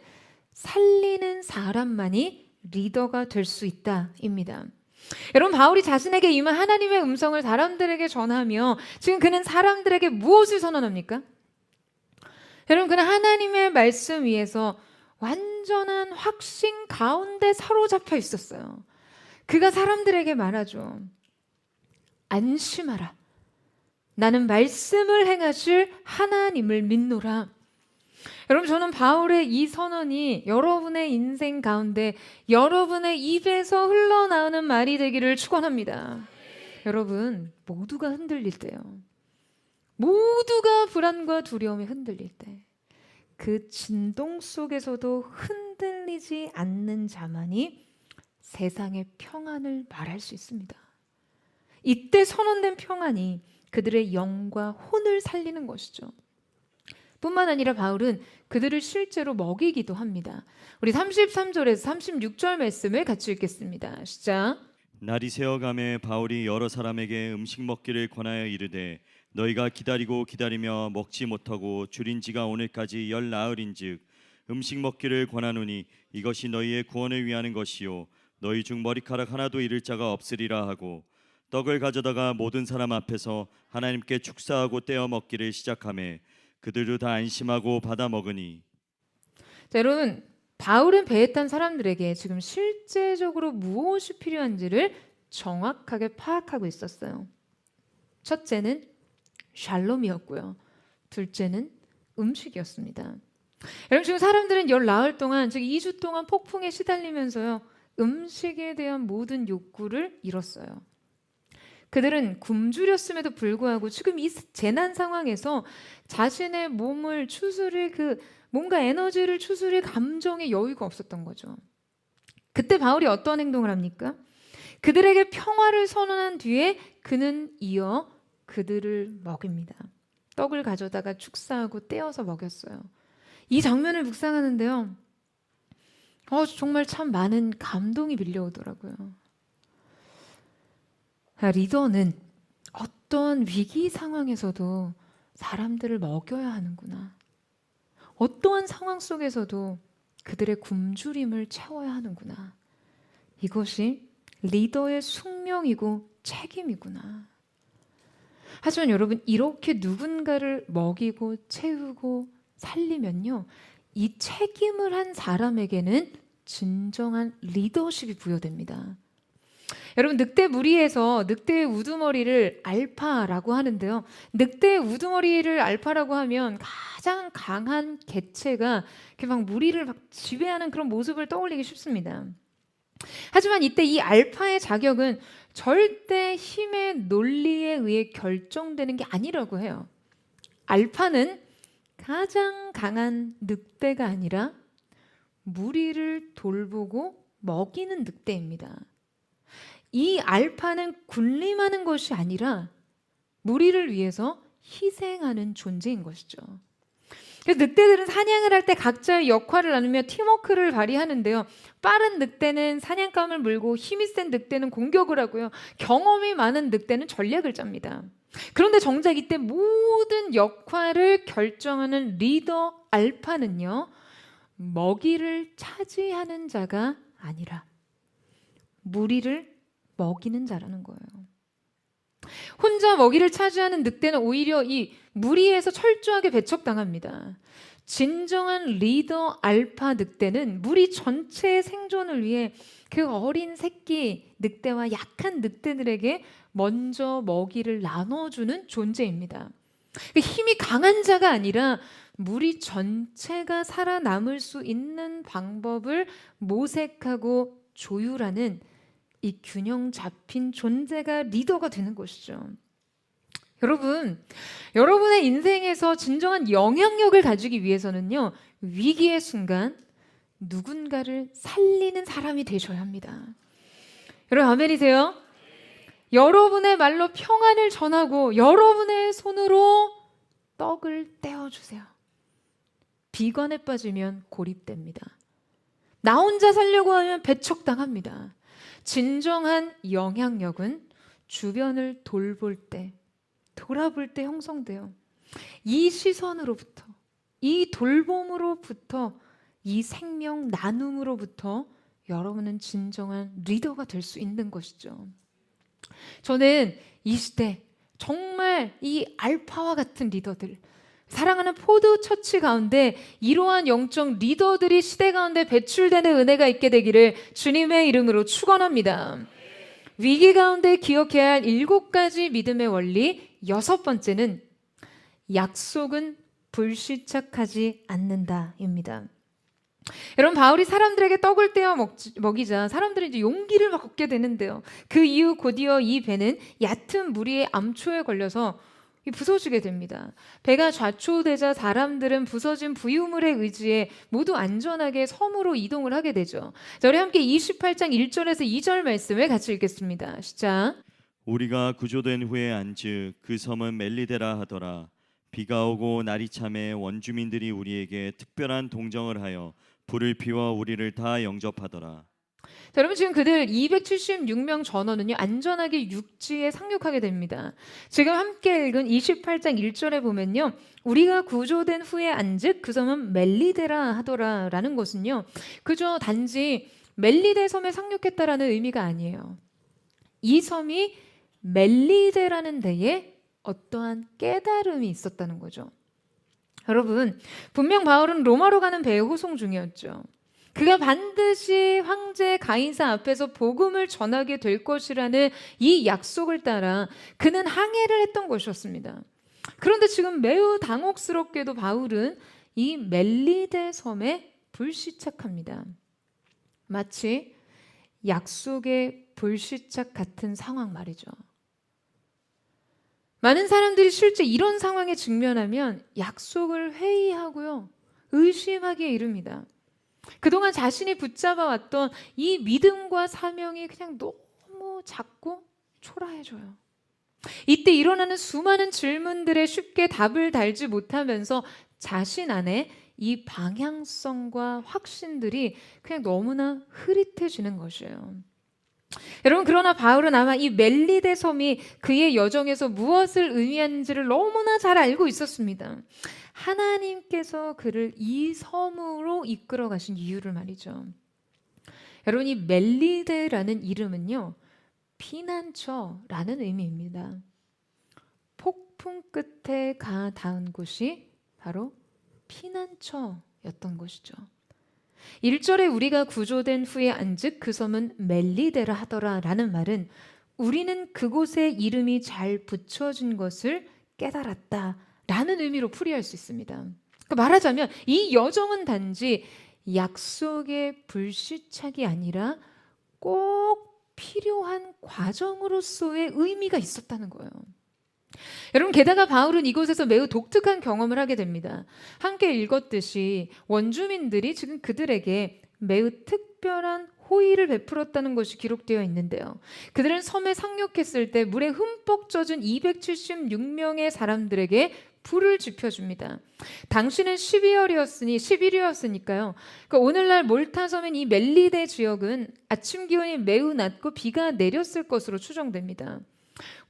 살리는 사람만이 리더가 될 수 있다입니다. 여러분, 바울이 자신에게 임한 하나님의 음성을 사람들에게 전하며 지금 그는 사람들에게 무엇을 선언합니까? 여러분, 그는 하나님의 말씀 위에서 완전한 확신 가운데 사로잡혀 있었어요. 그가 사람들에게 말하죠. 안심하라. 나는 말씀을 행하실 하나님을 믿노라. 여러분, 저는 바울의 이 선언이 여러분의 인생 가운데 여러분의 입에서 흘러나오는 말이 되기를 축원합니다. 여러분, 모두가 흔들릴 때요, 모두가 불안과 두려움에 흔들릴 때 그 진동 속에서도 흔들리지 않는 자만이 세상의 평안을 말할 수 있습니다. 이때 선언된 평안이 그들의 영과 혼을 살리는 것이죠. 뿐만 아니라 바울은 그들을 실제로 먹이기도 합니다. 우리 33절에서 36절 말씀을 같이 읽겠습니다. 시작. 날이 새어감에 바울이 여러 사람에게 음식 먹기를 권하여 이르되 너희가 기다리고 기다리며 먹지 못하고 줄인 지가 오늘까지 열 나흘인즉 음식 먹기를 권하노니 이것이 너희의 구원을 위하는 것이요 너희 중 머리카락 하나도 잃을 자가 없으리라 하고 떡을 가져다가 모든 사람 앞에서 하나님께 축사하고 떼어 먹기를 시작하매 그들도 다 안심하고 받아 먹으니. 자, 여러분, 바울은 배에 탄 사람들에게 지금 실제적으로 무엇이 필요한지를 정확하게 파악하고 있었어요. 첫째는 샬롬이었고요. 둘째는 음식이었습니다. 여러분, 지금 사람들은 열 나흘 동안, 즉 2주 동안 폭풍에 시달리면서요, 음식에 대한 모든 욕구를 잃었어요. 그들은 굶주렸음에도 불구하고 지금 이 재난 상황에서 자신의 몸을 추스릴 뭔가 에너지를 추스릴 감정의 여유가 없었던 거죠. 그때 바울이 어떤 행동을 합니까? 그들에게 평화를 선언한 뒤에 그는 이어 그들을 먹입니다. 떡을 가져다가 축사하고 떼어서 먹였어요. 이 장면을 묵상하는데요. 정말 참 많은 감동이 밀려오더라고요. 리더는 어떤 위기 상황에서도 사람들을 먹여야 하는구나. 어떠한 상황 속에서도 그들의 굶주림을 채워야 하는구나. 이것이 리더의 숙명이고 책임이구나. 하지만 여러분, 이렇게 누군가를 먹이고 채우고 살리면요, 이 책임을 한 사람에게는 진정한 리더십이 부여됩니다. 여러분, 늑대 무리에서 늑대의 우두머리를 알파라고 하는데요. 늑대의 우두머리를 알파라고 하면 가장 강한 개체가 이렇게 막 무리를 막 지배하는 그런 모습을 떠올리기 쉽습니다. 하지만 이때 이 알파의 자격은 절대 힘의 논리에 의해 결정되는 게 아니라고 해요. 알파는 가장 강한 늑대가 아니라 무리를 돌보고 먹이는 늑대입니다. 이 알파는 군림하는 것이 아니라 무리를 위해서 희생하는 존재인 것이죠. 그래서 늑대들은 사냥을 할 때 각자의 역할을 나누며 팀워크를 발휘하는데요. 빠른 늑대는 사냥감을 물고 힘이 센 늑대는 공격을 하고요. 경험이 많은 늑대는 전략을 짭니다. 그런데 정작 이때 모든 역할을 결정하는 리더 알파는요, 먹이를 차지하는 자가 아니라 무리를 먹이는 자라는 거예요. 혼자 먹이를 차지하는 늑대는 오히려 이 무리에서 철저하게 배척당합니다. 진정한 리더 알파 늑대는 무리 전체의 생존을 위해 그 어린 새끼 늑대와 약한 늑대들에게 먼저 먹이를 나눠주는 존재입니다. 힘이 강한 자가 아니라 무리 전체가 살아남을 수 있는 방법을 모색하고 조율하는 이 균형 잡힌 존재가 리더가 되는 것이죠. 여러분, 여러분의 인생에서 진정한 영향력을 가지기 위해서는요, 위기의 순간 누군가를 살리는 사람이 되셔야 합니다. 여러분, 아멘이세요? 여러분의 말로 평안을 전하고 여러분의 손으로 떡을 떼어주세요. 비관에 빠지면 고립됩니다. 나 혼자 살려고 하면 배척당합니다. 진정한 영향력은 주변을 돌볼 때, 돌아볼 때 형성돼요. 이 시선으로부터, 이 돌봄으로부터, 이 생명 나눔으로부터 여러분은 진정한 리더가 될 수 있는 것이죠. 저는 이 시대 정말 이 알파와 같은 리더들, 사랑하는 포드 처치 가운데 이러한 영적 리더들이 시대 가운데 배출되는 은혜가 있게 되기를 주님의 이름으로 축원합니다. 위기 가운데 기억해야 할 7가지 믿음의 원리, 6번째는 약속은 불시착하지 않는다입니다. 여러분, 바울이 사람들에게 떡을 떼어 먹이자 사람들이 이제 용기를 막 얻게 되는데요. 그 이후 곧이어 이 배는 얕은 무리의 암초에 걸려서 부서지게 됩니다. 배가 좌초되자 사람들은 부서진 부유물에 의지해 모두 안전하게 섬으로 이동을 하게 되죠. 자, 우리 함께 28장 1절에서 2절 말씀을 같이 읽겠습니다. 시작. 우리가 구조된 후에 안즉 그 섬은 멜리데라 하더라. 비가 오고 날이 참해 원주민들이 우리에게 특별한 동정을 하여 불을 피워 우리를 다 영접하더라. 자, 여러분 지금 그들 276명 전원은요 안전하게 육지에 상륙하게 됩니다. 지금 함께 읽은 28장 1절에 보면요 우리가 구조된 후에 안즉 그 섬은 멜리데라 하더라 라는 것은요 그저 단지 멜리데 섬에 상륙했다라는 의미가 아니에요. 이 섬이 멜리데라는 데에 어떠한 깨달음이 있었다는 거죠. 여러분 분명 바울은 로마로 가는 배의 호송 중이었죠. 그가 반드시 황제 가이사 앞에서 복음을 전하게 될 것이라는 이 약속을 따라 그는 항해를 했던 것이었습니다. 그런데 지금 매우 당혹스럽게도 바울은 이 멜리데 섬에 불시착합니다. 마치 약속의 불시착 같은 상황 말이죠. 많은 사람들이 실제 이런 상황에 직면하면 약속을 회의하고요, 의심하기에 이릅니다. 그동안 자신이 붙잡아왔던 이 믿음과 사명이 그냥 너무 작고 초라해져요. 이때 일어나는 수많은 질문들에 쉽게 답을 달지 못하면서 자신 안에 이 방향성과 확신들이 그냥 너무나 흐릿해지는 것이에요. 여러분 그러나 바울은 아마 이 멜리데 섬이 그의 여정에서 무엇을 의미하는지를 너무나 잘 알고 있었습니다. 하나님께서 그를 이 섬으로 이끌어 가신 이유를 말이죠. 여러분 이 멜리데라는 이름은요 피난처라는 의미입니다. 폭풍 끝에 가 닿은 곳이 바로 피난처였던 것이죠. 1절에 우리가 구조된 후에 안즉 그 섬은 멜리데라 하더라 라는 말은 우리는 그곳에 이름이 잘 붙여진 것을 깨달았다 라는 의미로 풀이할 수 있습니다. 그러니까 말하자면 이 여정은 단지 약속의 불시착이 아니라 꼭 필요한 과정으로서의 의미가 있었다는 거예요. 여러분 게다가 바울은 이곳에서 매우 독특한 경험을 하게 됩니다. 함께 읽었듯이 원주민들이 지금 그들에게 매우 특별한 호의를 베풀었다는 것이 기록되어 있는데요. 그들은 섬에 상륙했을 때 물에 흠뻑 젖은 276명의 사람들에게 불을 지펴줍니다. 당시는 11월이었으니까요. 그러니까 오늘날 몰타 섬인 이 멜리데 지역은 아침 기온이 매우 낮고 비가 내렸을 것으로 추정됩니다.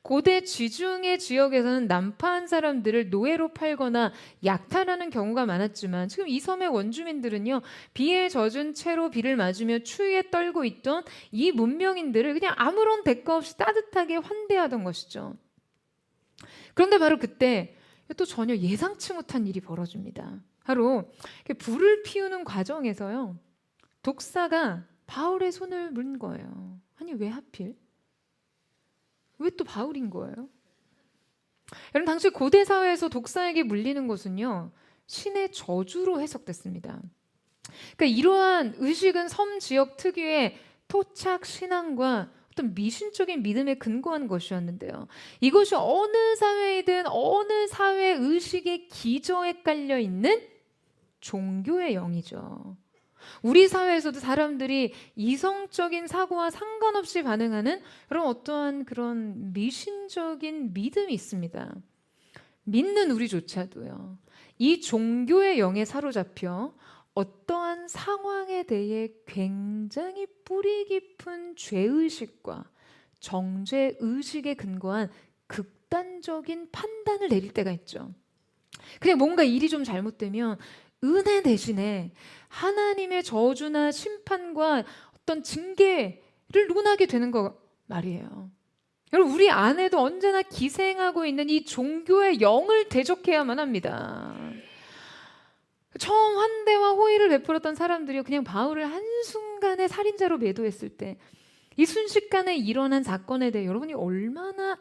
고대 지중해 지역에서는 난파한 사람들을 노예로 팔거나 약탈하는 경우가 많았지만 지금 이 섬의 원주민들은요 비에 젖은 채로 비를 맞으며 추위에 떨고 있던 이 문명인들을 그냥 아무런 대가 없이 따뜻하게 환대하던 것이죠. 그런데 바로 그때 또 전혀 예상치 못한 일이 벌어집니다. 바로 불을 피우는 과정에서요 독사가 바울의 손을 문 거예요. 아니 왜 하필? 왜 또 바울인 거예요? 여러분 당시 고대 사회에서 독사에게 물리는 것은요 신의 저주로 해석됐습니다. 그러니까 이러한 의식은 섬 지역 특유의 토착 신앙과 어떤 미신적인 믿음에 근거한 것이었는데요. 이것이 어느 사회이든 어느 사회 의식의 기저에 깔려 있는 종교의 영이죠. 우리 사회에서도 사람들이 이성적인 사고와 상관없이 반응하는 그런 어떠한 그런 미신적인 믿음이 있습니다. 믿는 우리조차도요. 이 종교의 영에 사로잡혀 어떠한 상황에 대해 굉장히 뿌리 깊은 죄의식과 정죄의식에 근거한 극단적인 판단을 내릴 때가 있죠. 그냥 뭔가 일이 좀 잘못되면 은혜 대신에 하나님의 저주나 심판과 어떤 징계를 논하게 되는 거 말이에요. 여러분 우리 안에도 언제나 기생하고 있는 이 종교의 영을 대적해야만 합니다. 처음 환대와 호의를 베풀었던 사람들이 그냥 바울을 한순간에 살인자로 매도했을 때 이 순식간에 일어난 사건에 대해 여러분이 얼마나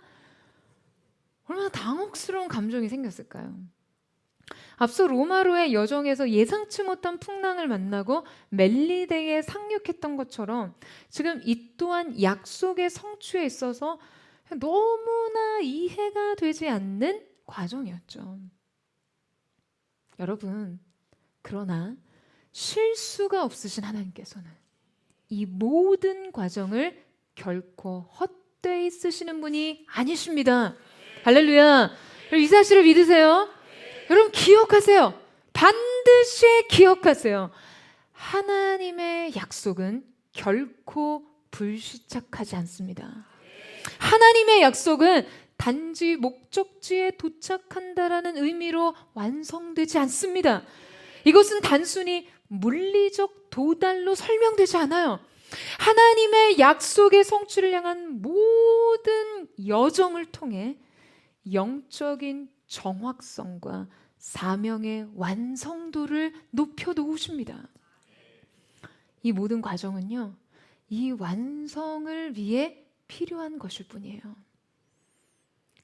당혹스러운 감정이 생겼을까요? 앞서 로마로의 여정에서 예상치 못한 풍랑을 만나고 멜리데에 상륙했던 것처럼 지금 이 또한 약속의 성취에 있어서 너무나 이해가 되지 않는 과정이었죠. 여러분, 그러나 실수가 없으신 하나님께서는 이 모든 과정을 결코 헛되이 쓰시는 분이 아니십니다. 할렐루야. 이 사실을 믿으세요? 여러분 기억하세요. 반드시 기억하세요. 하나님의 약속은 결코 불시착하지 않습니다. 하나님의 약속은 단지 목적지에 도착한다라는 의미로 완성되지 않습니다. 이것은 단순히 물리적 도달로 설명되지 않아요. 하나님의 약속의 성취를 향한 모든 여정을 통해 영적인 정확성과 사명의 완성도를 높여 놓으십니다. 이 모든 과정은요, 이 완성을 위해 필요한 것일 뿐이에요.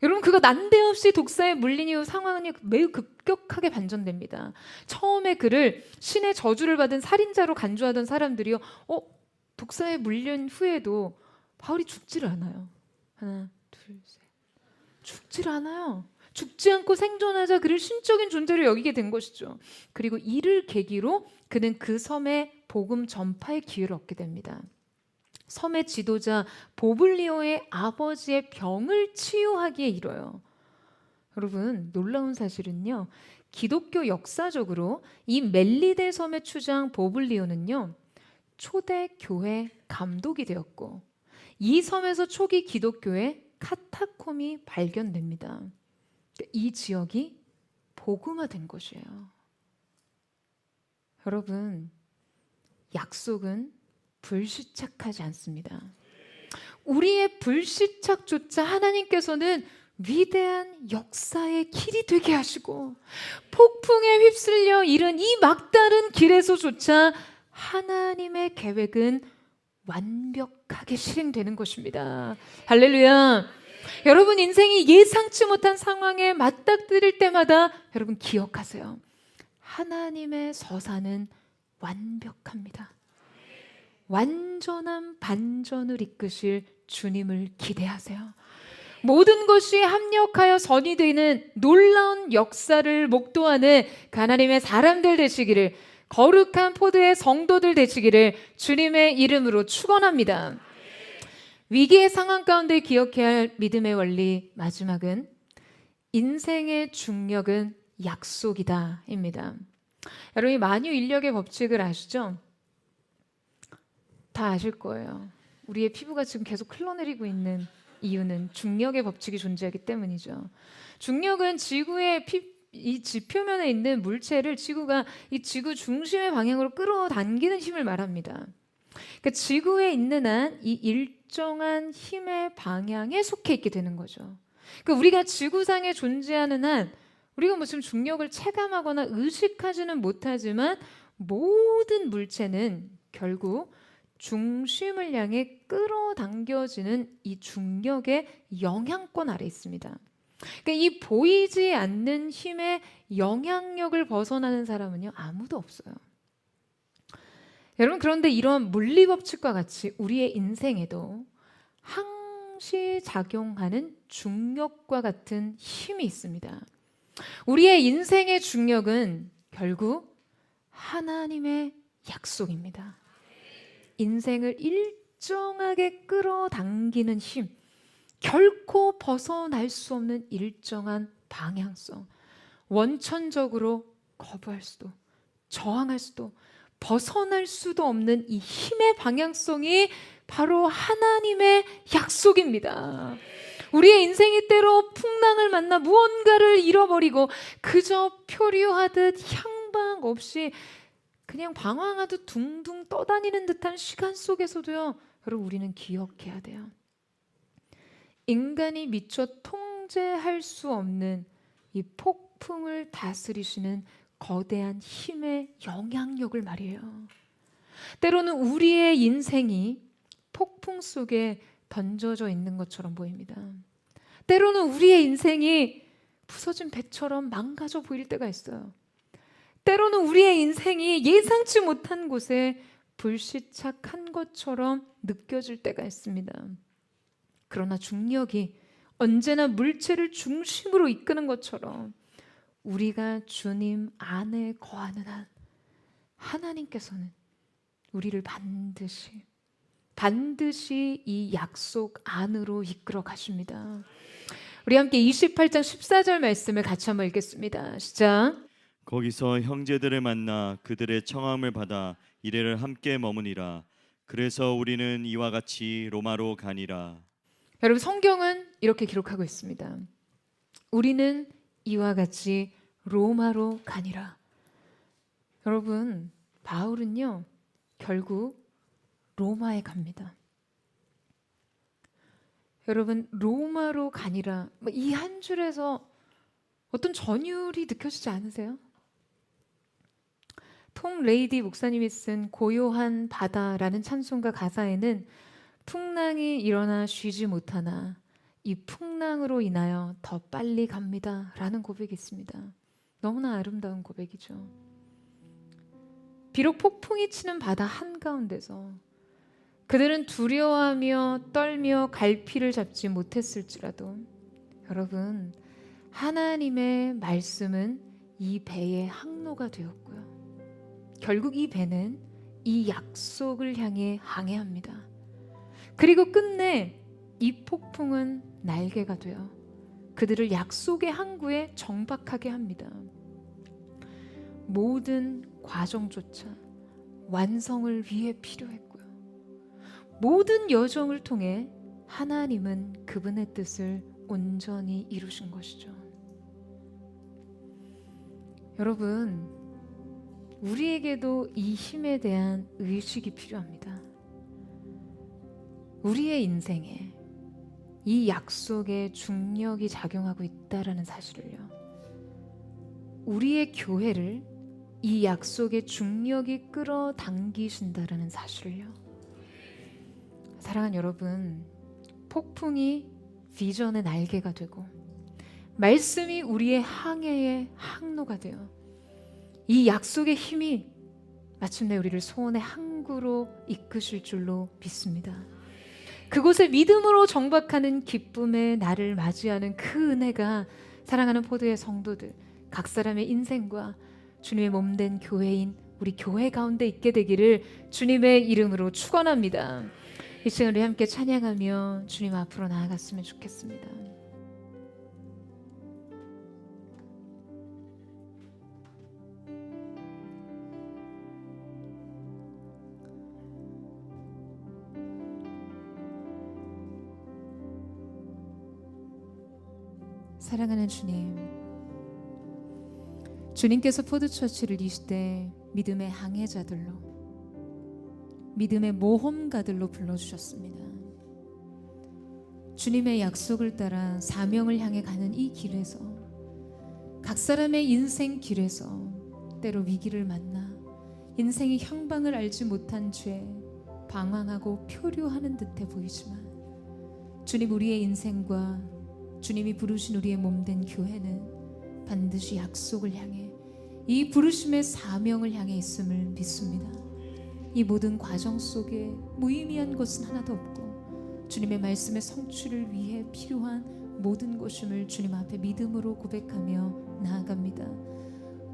여러분, 그가 난데없이 독사에 물린 이후 상황은 매우 급격하게 반전됩니다. 처음에 그를 신의 저주를 받은 살인자로 간주하던 사람들이요, 독사에 물린 후에도 바울이 죽지를 않아요. 하나, 둘, 셋. 죽지를 않아요. 죽지 않고 생존하자 그를 신적인 존재로 여기게 된 것이죠. 그리고 이를 계기로 그는 그 섬에 복음 전파의 기회를 얻게 됩니다. 섬의 지도자 보블리오의 아버지의 병을 치유하기에 이뤄요. 여러분, 놀라운 사실은요, 기독교 역사적으로 이 멜리데 섬의 추장 보블리오는요, 초대 교회 감독이 되었고, 이 섬에서 초기 기독교의 카타콤이 발견됩니다. 이 지역이 복음화된 것이에요. 여러분, 약속은 불시착하지 않습니다. 우리의 불시착조차 하나님께서는 위대한 역사의 길이 되게 하시고, 폭풍에 휩쓸려 이른 이 막다른 길에서조차 하나님의 계획은 완벽하게 실행되는 것입니다. 할렐루야. 여러분, 인생이 예상치 못한 상황에 맞닥뜨릴 때마다 여러분 기억하세요. 하나님의 서사는 완벽합니다. 완전한 반전을 이끄실 주님을 기대하세요. 모든 것이 합력하여 선이 되는 놀라운 역사를 목도하는 하나님의 사람들 되시기를, 거룩한 포도의 성도들 되시기를 주님의 이름으로 축원합니다. 위기의 상황 가운데 기억해야 할 믿음의 원리, 마지막은 인생의 중력은 약속이다 입니다. 여러분이 만유 인력의 법칙을 아시죠? 다 아실 거예요. 우리의 피부가 지금 계속 흘러내리고 있는 이유는 중력의 법칙이 존재하기 때문이죠. 중력은 지구의 이 지표면에 있는 물체를 지구가 이 지구 중심의 방향으로 끌어당기는 힘을 말합니다. 그러니까 지구에 있는 한 이 일정한 힘의 방향에 속해 있게 되는 거죠. 그러니까 우리가 지구상에 존재하는 한 우리가 무슨 중력을 체감하거나 의식하지는 못하지만 모든 물체는 결국 중심을 향해 끌어당겨지는 이 중력의 영향권 아래 있습니다. 그러니까 이 보이지 않는 힘의 영향력을 벗어나는 사람은요, 아무도 없어요. 여러분, 그런데 이런 물리 법칙과 같이 우리의 인생에도 항시 작용하는 중력과 같은 힘이 있습니다. 우리의 인생의 중력은 결국 하나님의 약속입니다. 인생을 일정하게 끌어당기는 힘, 결코 벗어날 수 없는 일정한 방향성, 원천적으로 거부할 수도, 저항할 수도, 벗어날 수도 없는 이 힘의 방향성이 바로 하나님의 약속입니다. 우리의 인생이 때로 풍랑을 만나 무언가를 잃어버리고 그저 표류하듯 향방 없이 그냥 방황하듯 둥둥 떠다니는 듯한 시간 속에서도요, 여러분, 우리는 기억해야 돼요. 인간이 미처 통제할 수 없는 이 폭풍을 다스리시는 거대한 힘의 영향력을 말이에요. 때로는 우리의 인생이 폭풍 속에 던져져 있는 것처럼 보입니다. 때로는 우리의 인생이 부서진 배처럼 망가져 보일 때가 있어요. 때로는 우리의 인생이 예상치 못한 곳에 불시착한 것처럼 느껴질 때가 있습니다. 그러나 중력이 언제나 물체를 중심으로 이끄는 것처럼 우리가 주님 안에 거하는 한 하나님께서는 우리를 반드시 이 약속 안으로 이끌어 가십니다. 우리 함께 28장 14절 말씀을 같이 한번 읽겠습니다. 시작. 거기서 형제들을 만나 그들의 청함을 받아 이레를 함께 머무니라. 그래서 우리는 이와 같이 로마로 가니라. 여러분, 성경은 이렇게 기록하고 있습니다. 우리는 이와 같이 로마로 가니라. 여러분, 바울은요 결국 로마에 갑니다. 여러분, 로마로 가니라, 이 한 줄에서 어떤 전율이 느껴지지 않으세요? 톰 레이디 목사님이 쓴 고요한 바다라는 찬송가 가사에는 풍랑이 일어나 쉬지 못하나 이 풍랑으로 인하여 더 빨리 갑니다 라는 고백이 있습니다. 너무나 아름다운 고백이죠. 비록 폭풍이 치는 바다 한가운데서 그들은 두려워하며 떨며 갈피를 잡지 못했을지라도 여러분, 하나님의 말씀은 이 배의 항로가 되었고요. 결국 이 배는 이 약속을 향해 항해합니다. 그리고 끝내 이 폭풍은 날개가 되어 그들을 약속의 항구에 정박하게 합니다. 모든 과정조차 완성을 위해 필요했고요. 모든 여정을 통해 하나님은 그분의 뜻을 온전히 이루신 것이죠. 여러분, 우리에게도 이 힘에 대한 의식이 필요합니다. 우리의 인생에 이 약속의 중력이 작용하고 있다라는 사실을요. 우리의 교회를 이 약속의 중력이 끌어당기신다라는 사실을요. 사랑하는 여러분, 폭풍이 비전의 날개가 되고 말씀이 우리의 항해의 항로가 되어 이 약속의 힘이 마침내 우리를 소원의 항구로 이끄실 줄로 믿습니다. 그곳을 믿음으로 정박하는 기쁨의 날을 맞이하는 그 은혜가 사랑하는 포도의 성도들, 각 사람의 인생과 주님의 몸된 교회인 우리 교회 가운데 있게 되기를 주님의 이름으로 축원합니다. 이 시간 우리 함께 찬양하며 주님 앞으로 나아갔으면 좋겠습니다. 사랑하는 주님, 주님께서 포도처치를 이 시대 믿음의 항해자들로, 믿음의 모험가들로 불러주셨습니다. 주님의 약속을 따라 사명을 향해 가는 이 길에서, 각 사람의 인생 길에서 때로 위기를 만나 인생의 향방을 알지 못한 죄, 방황하고 표류하는 듯해 보이지만 주님, 우리의 인생과 주님이 부르신 우리의 몸된 교회는 반드시 약속을 향해, 이 부르심의 사명을 향해 있음을 믿습니다. 이 모든 과정 속에 무의미한 것은 하나도 없고 주님의 말씀의 성취를 위해 필요한 모든 것임을 주님 앞에 믿음으로 고백하며 나아갑니다.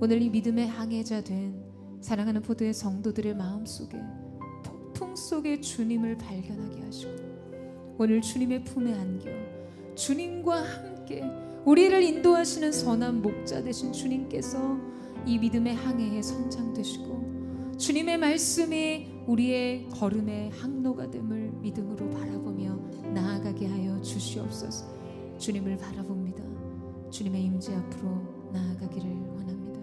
오늘 이 믿음의 항해자 된 사랑하는 포도의 성도들의 마음속에 폭풍 속에 주님을 발견하게 하시고 오늘 주님의 품에 안겨 주님과 함께 우리를 인도하시는 선한 목자 되신 주님께서 이 믿음의 항해에 선장되시고 주님의 말씀이 우리의 걸음의 항로가 됨을 믿음으로 바라보며 나아가게 하여 주시옵소서. 주님을 바라봅니다. 주님의 임재 앞으로 나아가기를 원합니다.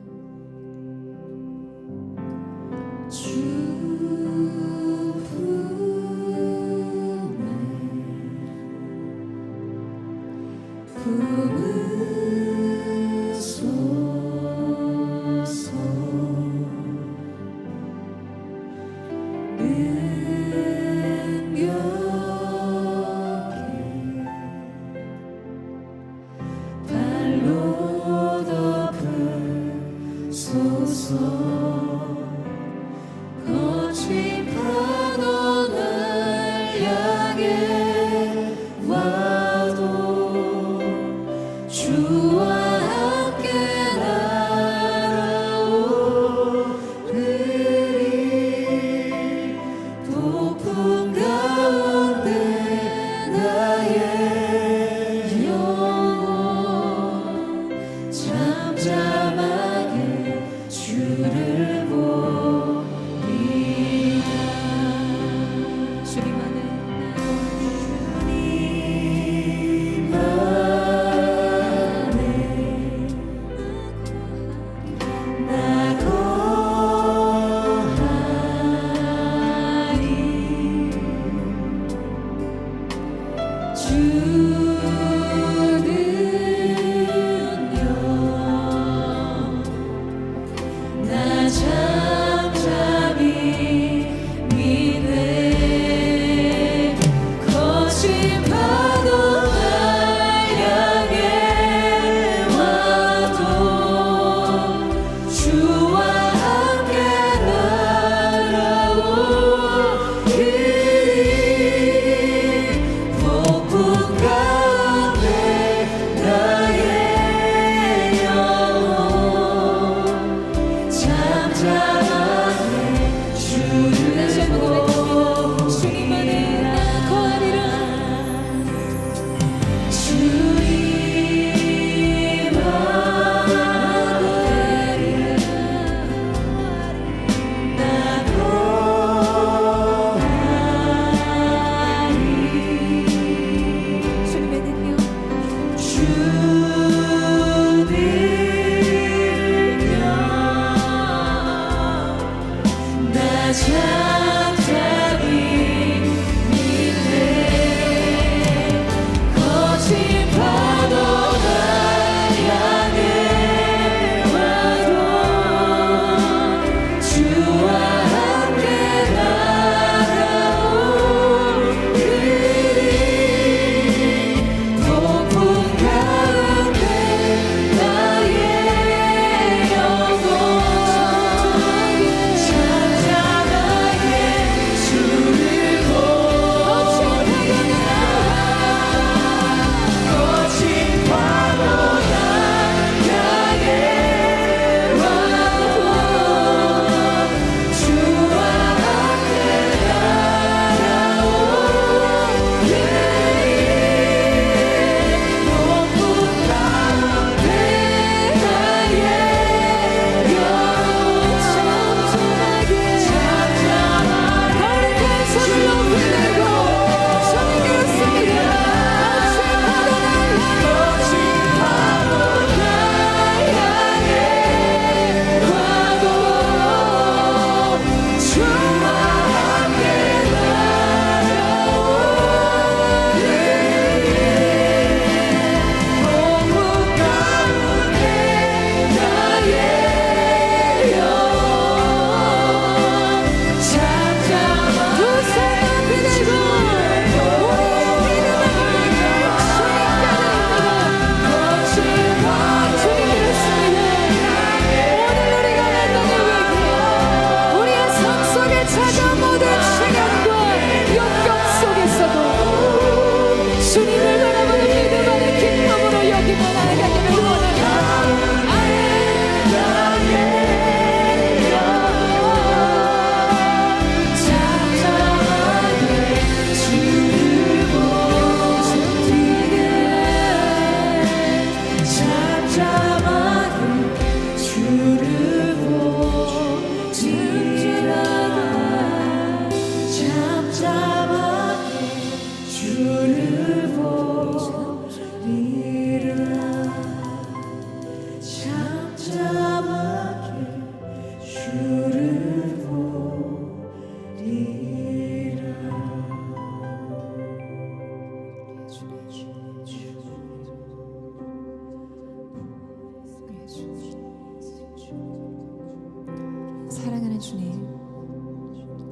가운데 나의 영혼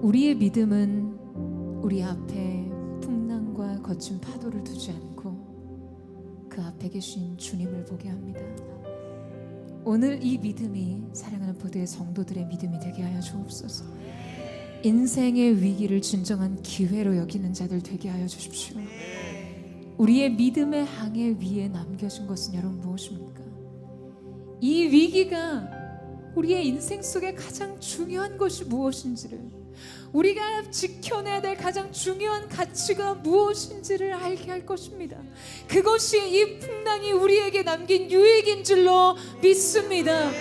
우리의 믿음은 우리 앞에 풍랑과 거친 파도를 두지 않고 그 앞에 계신 주님을 보게 합니다. 오늘 이 믿음이 사랑하는 포도의 성도들의 믿음이 되게 하여 주옵소서. 인생의 위기를 진정한 기회로 여기는 자들 되게 하여 주십시오. 우리의 믿음의 항해 위에 남겨진 것은 여러분 무엇입니까? 이 위기가 우리의 인생 속에 가장 중요한 것이 무엇인지를, 우리가 지켜내야 될 가장 중요한 가치가 무엇인지를 알게 할 것입니다. 그것이 이 풍랑이 우리에게 남긴 유익인 줄로 믿습니다.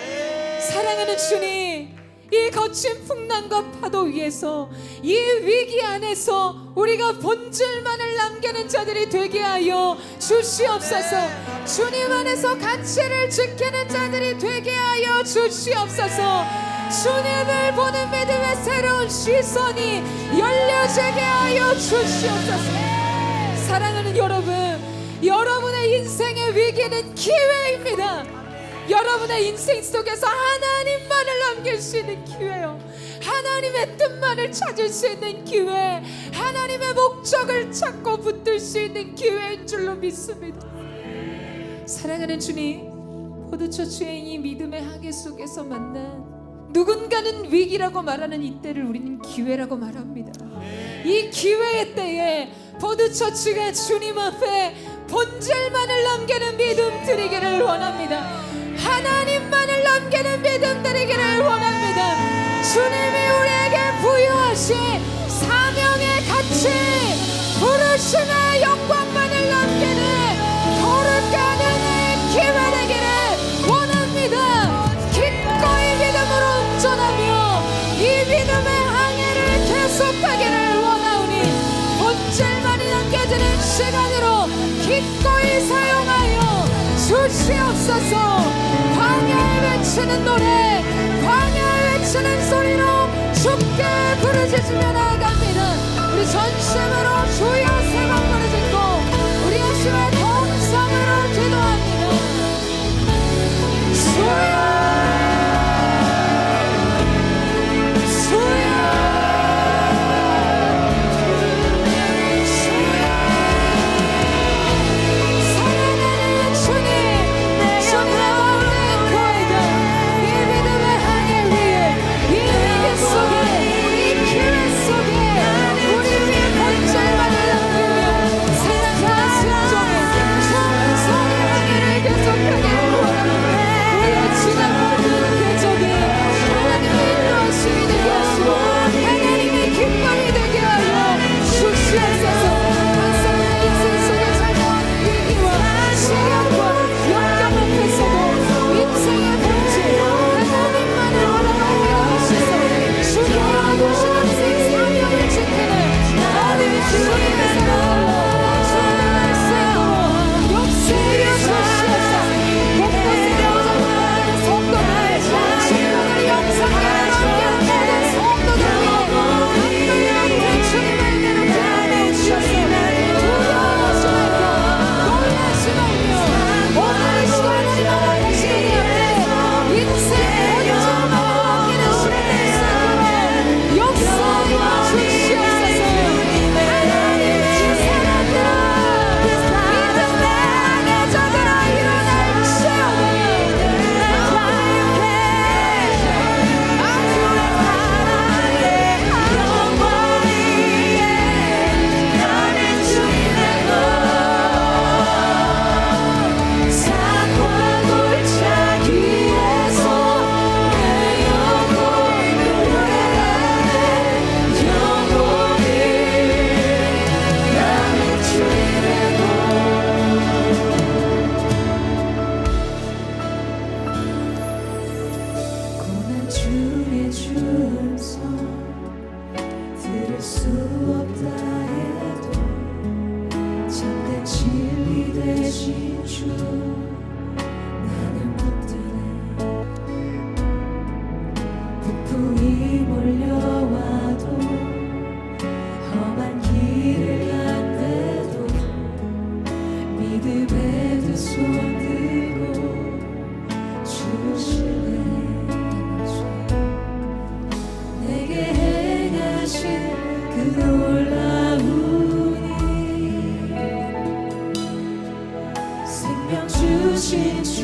사랑하는 주님, 이 거친 풍랑과 파도 위에서, 이 위기 안에서 우리가 본질만을 남기는 자들이 되게 하여 주시옵소서. 주님 안에서 가치를 지키는 자들이 되게 하여 주시옵소서. 주님을 보는 믿음의 새로운 시선이 열려지게 하여 주시옵소서. 사랑하는 여러분, 여러분의 인생의 위기는 기회입니다. 여러분의 인생 속에서 하나님만을 남길 수 있는 기회요, 하나님의 뜻만을 찾을 수 있는 기회, 하나님의 목적을 찾고 붙들 수 있는 기회인 줄로 믿습니다. 사랑하는 주님, 포도처추의 이 믿음의 항해 속에서 만난 누군가는 위기라고 말하는 이때를 우리는 기회라고 말합니다. 이 기회의 때에 포도처추가 주님 앞에 본질만을 남기는 믿음 드리기를 원합니다. 하나님만을 남기는 믿음 드리기를 원합니다. 주님이 우리에게 부여하신 사명의 가치, 부르심의 영광만을 남기는 거룩한 은혜의 기회 되기를 원합니다. 기꺼이 믿음으로 운전하며 이 믿음의 항해를 계속하기를 원하오니 본질만이 남겨지는 시간으로 기꺼이 사용하여 주시옵소서. 광야에 외치는 노래, 광야에 외치는 소리로 주께 부르짖으며 나아갑니다. 우리 전심으로 주여 세 번 부르짖고 우리의 주의 동성으로 기도합니다. 주여,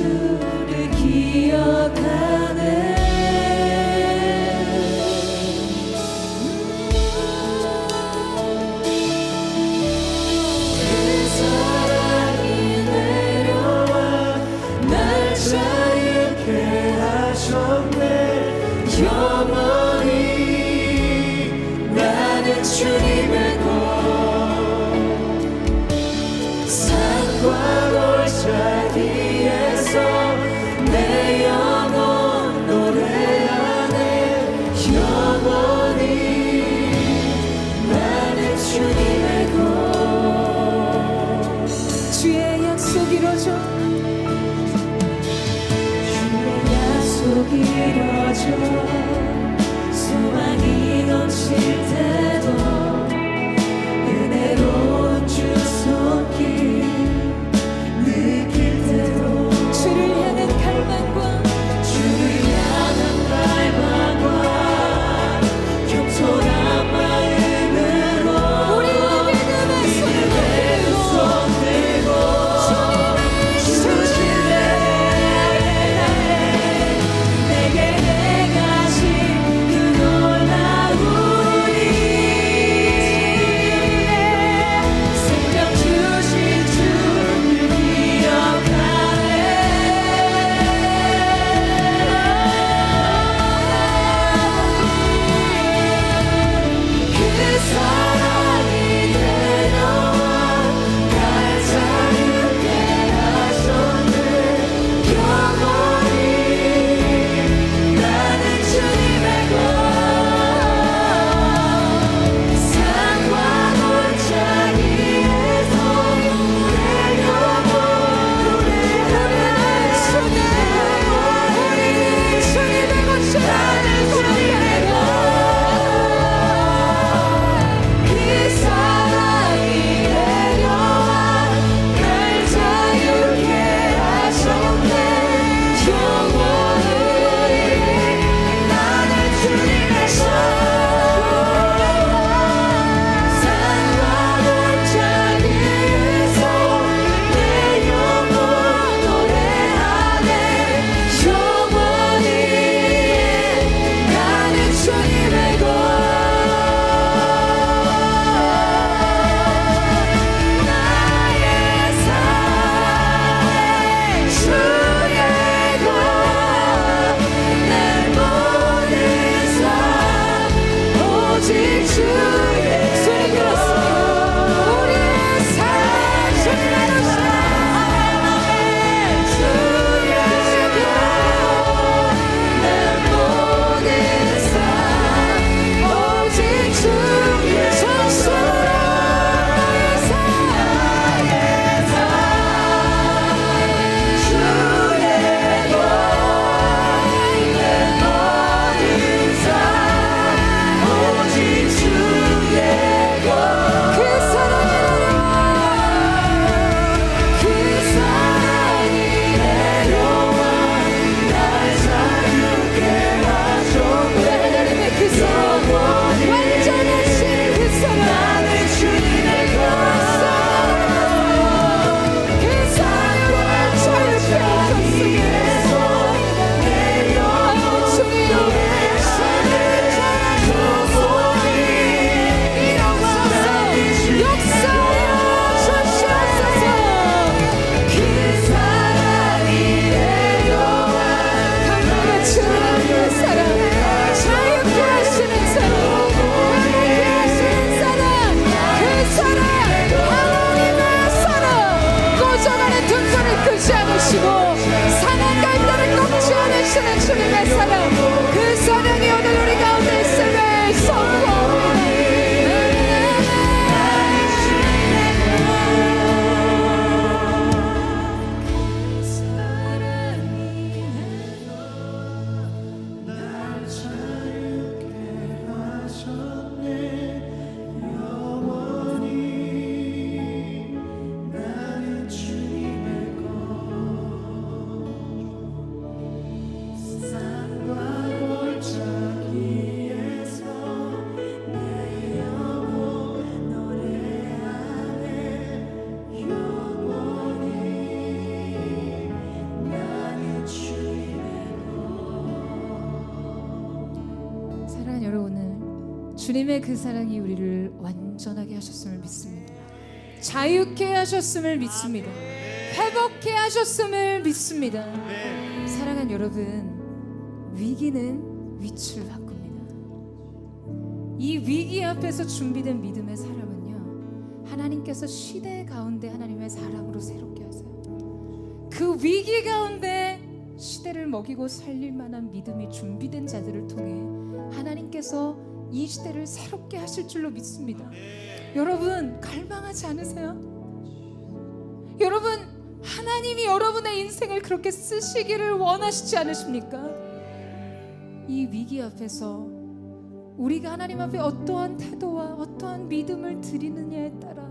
주를 기억하네. 그 사랑이 내려와 날 자유케 하셨네. 영원히 나는 주님의 것 산과 골짜기에서 내 영혼 노래하네. 영원히 나는 주님의 것 주의 약속 이루어져 주의 약속 이루어져 소망이 넘칠 때도 은혜로운 주 손길 느낄 때도 주를 향한 갈망과 겸손한 마음으로 우리의 믿음의 손 들고 주님의 내게 행하신 주님의 그 사랑이 우리를 완전하게 하셨음을 믿습니다. 자유케 하셨음을 믿습니다. 회복케 하셨음을 믿습니다. 사랑하는 여러분, 위기는 위치를 바꿉니다. 이 위기 앞에서 준비된 믿음의 사람은요, 하나님께서 시대 가운데 하나님의 사랑으로 새롭게 하세요. 그 위기 가운데 시대를 먹이고 살릴 만한 믿음이 준비된 자들을 통해 하나님께서 이 시대를 새롭게 하실 줄로 믿습니다. 여러분, 갈망하지 않으세요? 여러분, 하나님이 여러분의 인생을 그렇게 쓰시기를 원하시지 않으십니까? 이 위기 앞에서 우리가 하나님 앞에 어떠한 태도와 어떠한 믿음을 드리느냐에 따라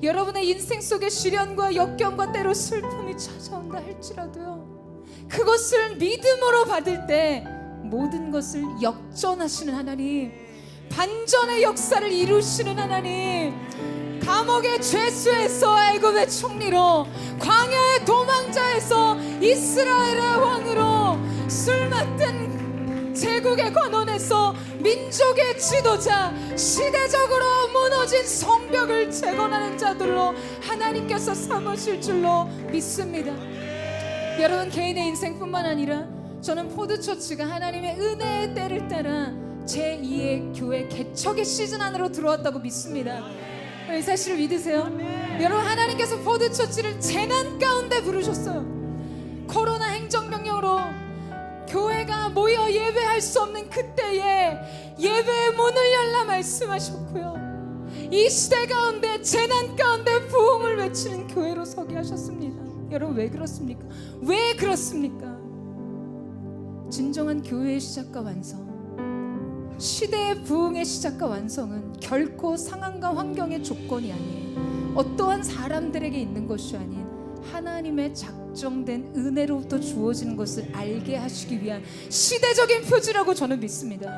여러분의 인생 속에 시련과 역경과 때로 슬픔이 찾아온다 할지라도요, 그것을 믿음으로 받을 때 모든 것을 역전하시는 하나님, 반전의 역사를 이루시는 하나님, 감옥의 죄수에서 애굽의 총리로, 광야의 도망자에서 이스라엘의 왕으로, 술 맡은 제국의 관원에서 민족의 지도자, 시대적으로 무너진 성벽을 재건하는 자들로 하나님께서 삼으실 줄로 믿습니다. 여러분, 개인의 인생뿐만 아니라 저는 포드처치가 하나님의 은혜의 때를 따라 제2의 교회 개척의 시즌 안으로 들어왔다고 믿습니다. 이 사실을 믿으세요? 여러분, 하나님께서 포드처치를 재난 가운데 부르셨어요. 코로나 행정명령으로 교회가 모여 예배할 수 없는 그때에 예배의 문을 열라 말씀하셨고요, 이 시대 가운데 재난 가운데 부흥을 외치는 교회로 서게 하셨습니다. 여러분, 왜 그렇습니까? 왜 그렇습니까? 진정한 교회의 시작과 완성, 시대의 부흥의 시작과 완성은 결코 상황과 환경의 조건이 아니에요. 어떠한 사람들에게 있는 것이 아닌 하나님의 작정된 은혜로부터 주어지는 것을 알게 하시기 위한 시대적인 표지라고 저는 믿습니다.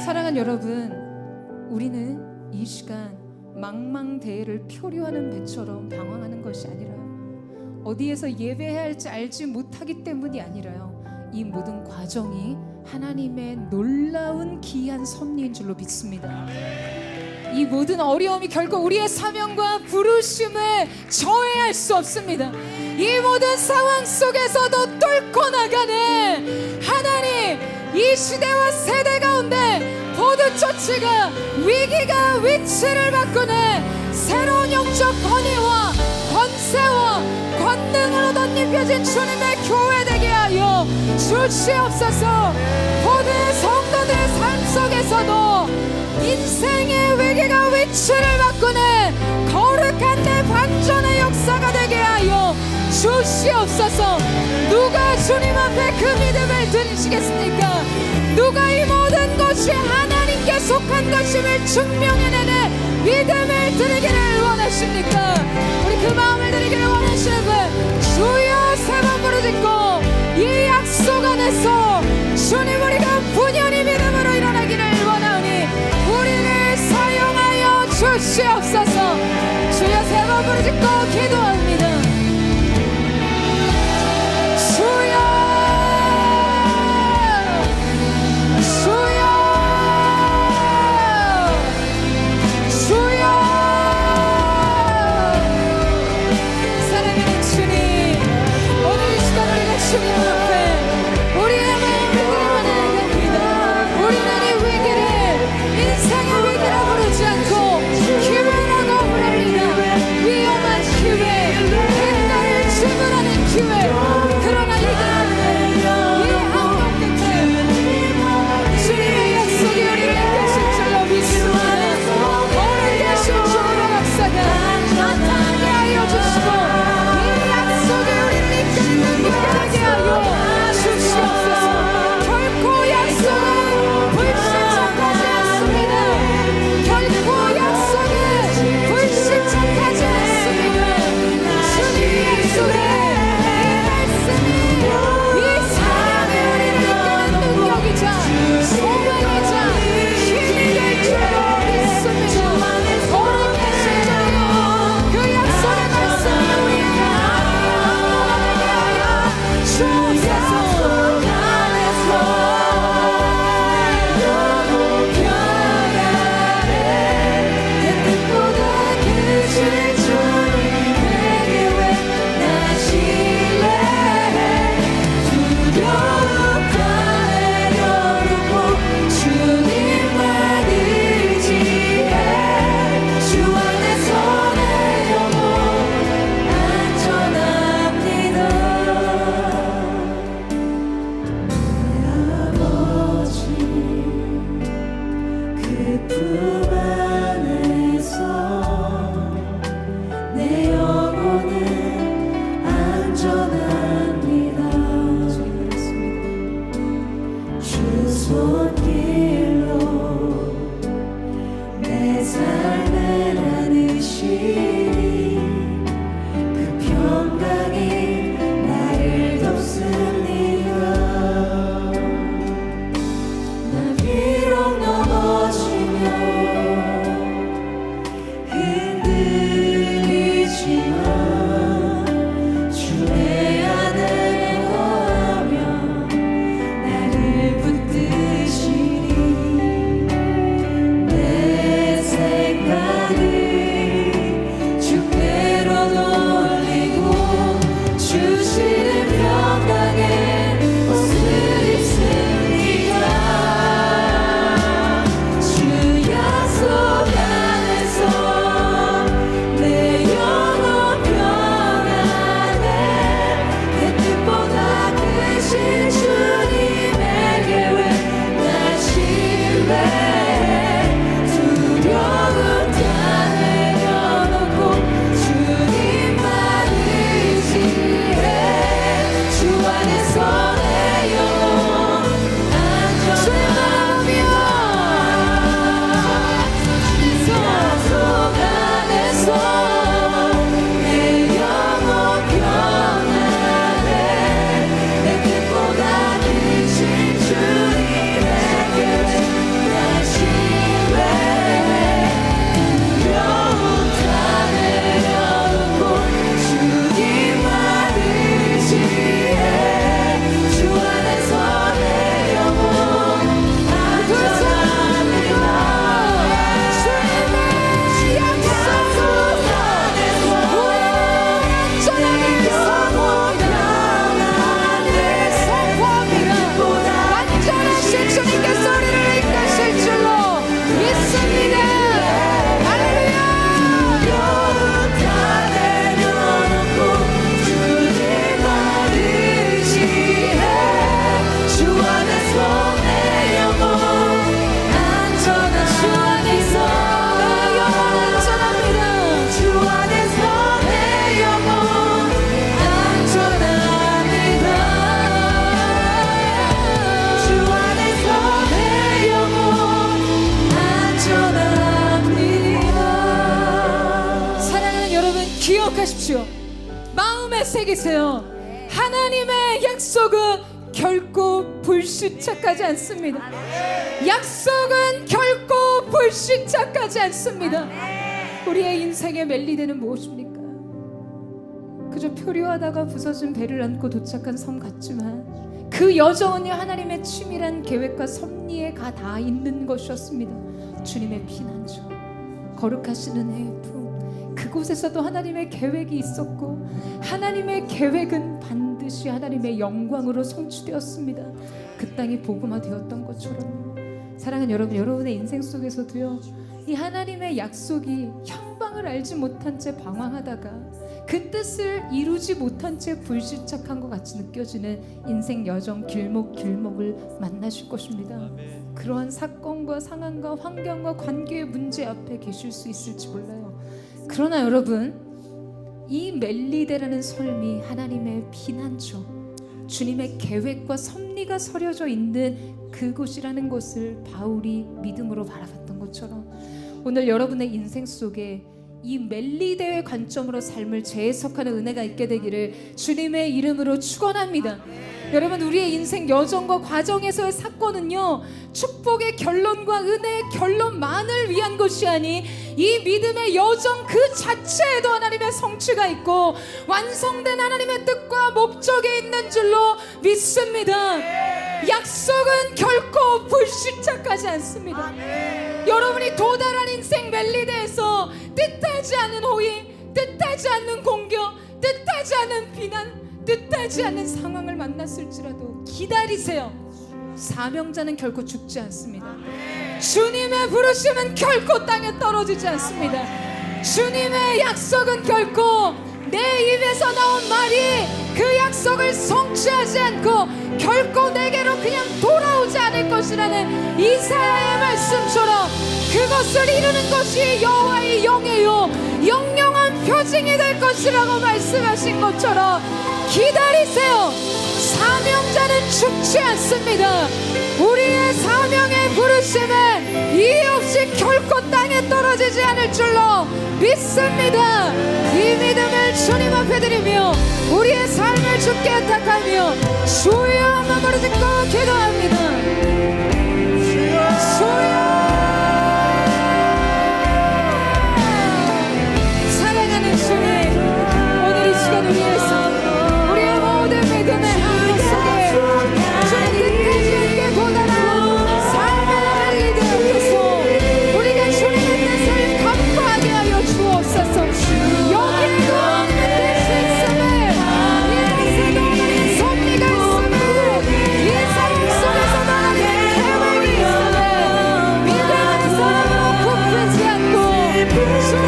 사랑하는 여러분, 우리는 이 시간 망망대해를 표류하는 배처럼 방황하는 것이 아니라요, 어디에서 예배해야 할지 알지 못하기 때문이 아니라요, 이 모든 과정이 하나님의 놀라운 귀한 섭리인 줄로 믿습니다. 이 모든 어려움이 결코 우리의 사명과 부르심을 저해할 수 없습니다. 이 모든 상황 속에서도 뚫고 나가는 하나님, 이 시대와 세대 가운데 포드처치가 위기가 위치를 바꾸는 새로운 영적 권위와 권세와 권능으로 덧입혀진 주님의 교회 되게 하여 주시옵소서. 모든 성도들의 삶 속에서도 인생의 위기가 위치를 바꾸는 거룩한 내 반전의 역사가 되게 하여 주시옵소서. 누가 주님 앞에 그 믿음을 드리시겠습니까? 누가 이 모든 것이 하나님께 속한 것임을 증명해내는 믿음을 드리기를 원하십니까? 우리 그 마음을 드리기를 원하시는 분, 주여 세 번 부르짖고 이 약속 안에서 주님, 우리가 분연히 믿음으로 일어나기를 원하오니 우리를 사용하여 주시옵소서. 주여 세 번 부르짖고 기도합니다. 주여, 주여, 주여, 새기십시오. 마음에 새기세요. 하나님의 약속은 결코 불시착하지 않습니다. 약속은 결코 불시착하지 않습니다. 우리의 인생의 멜리데는 무엇입니까? 그저 표류하다가 부서진 배를 안고 도착한 섬 같지만 그 여정은요, 하나님의 치밀한 계획과 섭리에 다 있는 것이었습니다. 주님의 피난처, 거룩하시는 해의 품, 그곳에서도 하나님의 계획이 있었고 하나님의 계획은 반드시 하나님의 영광으로 성취되었습니다. 그 땅이 복음화되었던 것처럼요. 사랑하는 여러분, 여러분의 인생 속에서도요, 이 하나님의 약속이 형방을 알지 못한 채 방황하다가 그 뜻을 이루지 못한 채 불시착한 것 같이 느껴지는 인생 여정 길목길목을 만나실 것입니다. 그러한 사건과 상황과 환경과 관계의 문제 앞에 계실 수 있을지 몰라요. 그러나 여러분, 이 멜리데라는 설미, 하나님의 피난처, 주님의 계획과 섭리가 서려져 있는 그곳이라는 것을 바울이 믿음으로 바라봤던 것처럼 오늘 여러분의 인생 속에 이 멜리데의 관점으로 삶을 재해석하는 은혜가 있게 되기를 주님의 이름으로 축원합니다. 여러분, 우리의 인생 여정과 과정에서의 사건은요, 축복의 결론과 은혜의 결론만을 위한 것이 아닌 이 믿음의 여정 그 자체에도 하나님의 성취가 있고 완성된 하나님의 뜻과 목적이 있는 줄로 믿습니다. 약속은 결코 불시착하지 않습니다. 여러분이 도달한 인생 멜리데에서 뜻하지 않는 호의, 뜻하지 않는 공격, 뜻하지 않는 비난, 뜻하지 않는 상황을 만났을지라도 기다리세요. 사명자는 결코 죽지 않습니다. 주님의 부르심은 결코 땅에 떨어지지 않습니다. 주님의 약속은 결코 내 입에서 나온 말이 그 약속을 성취하지 않고 결코 내게로 그냥 돌아오지 않을 것이라는 이사야의 말씀처럼 그것을 이루는 것이 여호와의 영예요 영영한 표징이 될 것이라고 말씀하신 것처럼 기다리세요. 사명자는 죽지 않습니다. 우리의 사명의 부르심은 이의 없이 결코 땅에 떨어지지 않을 줄로 믿습니다. 이 믿음을 주님 앞에 드리며 우리의 삶을 주께 의탁하며 주여 한번 부르짖고 기도합니다. 주여. 사랑하는 주님, 오늘 이 시간 위에서 우리의 모든 믿음의 항목 속에 주님 뜻하지 않게 도달한 삶의 멜리데 앞에서 우리가 주님의 뜻을 간파하게 하여 주옵소서. 여기에도 하나님의 뜻이 있음을, 이 안에서도 하나님의 섭리가 있음을, 이 삶 속에서도 하나님의 계획이 있음을 믿음 안에서 부풀지 않고 주님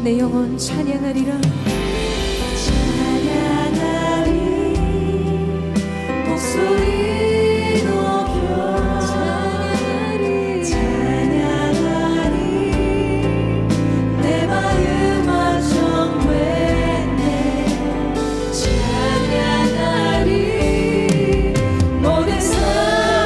내 영혼 찬양하리라. 찬양하리 목소리 높여 찬양하리 찬양하리 내 마음 안정되네 찬양하리 모든 사랑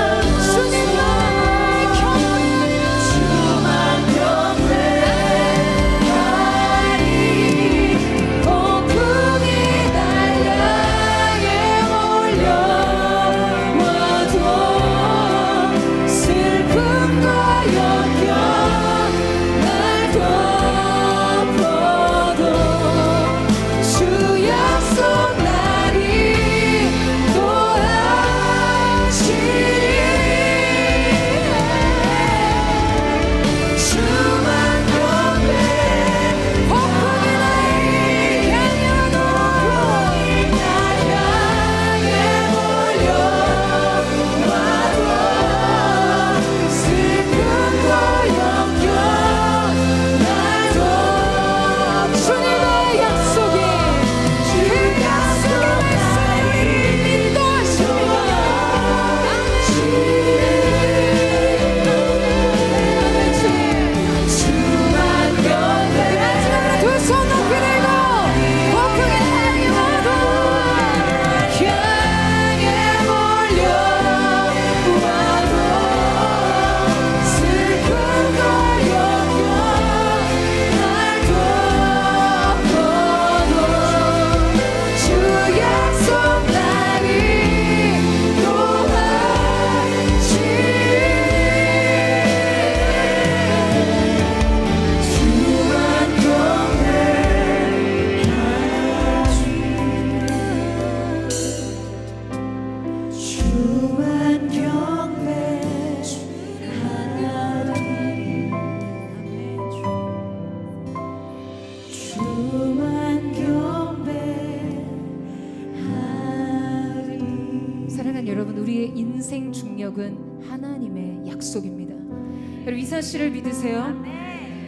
여러분 이 사실을 믿으세요?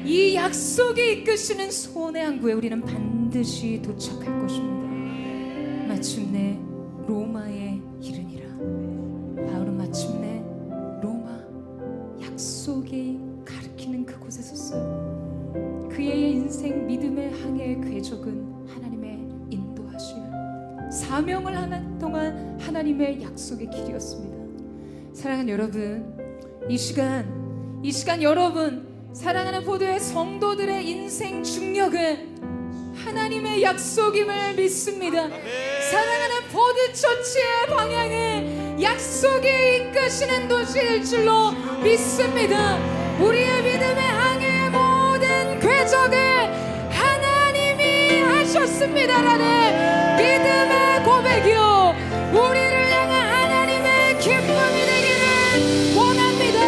이 약속이 이끄시는 소원의 항구에 우리는 반드시 도착할 것입니다. 마침내 로마에 이르니라. 바울은 마침내 로마 약속이 가리키는 그곳에 섰어요. 그의 인생 믿음의 항해의 궤적은 하나님의 인도하심, 사명을 하는 동안 하나님의 약속의 길이었습니다. 사랑하는 여러분, 이 시간 여러분, 사랑하는 포도의 성도들의 인생 중력은 하나님의 약속임을 믿습니다. 사랑하는 포드처치의 방향은 약속이 이끄시는 도시일 줄로 믿습니다. 우리의 믿음의 항해의 모든 궤적을 하나님이 하셨습니다라는 믿음의 고백이요, 우리를 향한 하나님의 기쁨이 되기를 원합니다.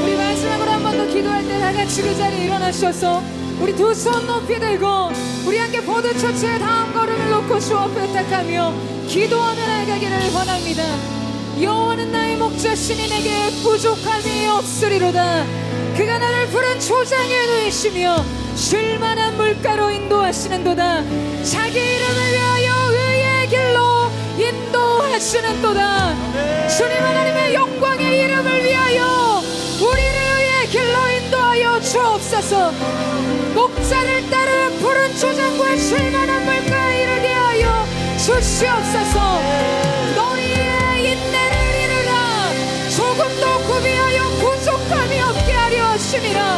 우리 마지막으로 한 번 더 기도할 때 다 같이 그 자리에 일어나셔서 우리 두 손 높이 들고 우리 함께 포도처치의 다음 걸음을 놓고 주 앞에 탁하며 기도하며 나아가기를 원합니다. 여호와는 나의 목자시니 내게 부족함이 없으리로다. 그가 나를 푸른 초장에 누이시며 쉴만한 물가로 인도하시는도다. 자기 이름을 위하여 의의 길로 인도하시는도다. 주님 하나님의 영광의 이름을 위하여 우리를 의의 길로 인도하여 주옵소서. 목자를 따르 푸른 초장과 쉴만한 물가에 이르게 하여 주시옵소서. 너희의 인내를 이루라. 조금도 구비하여 부족함이 없게 하려 하심이라.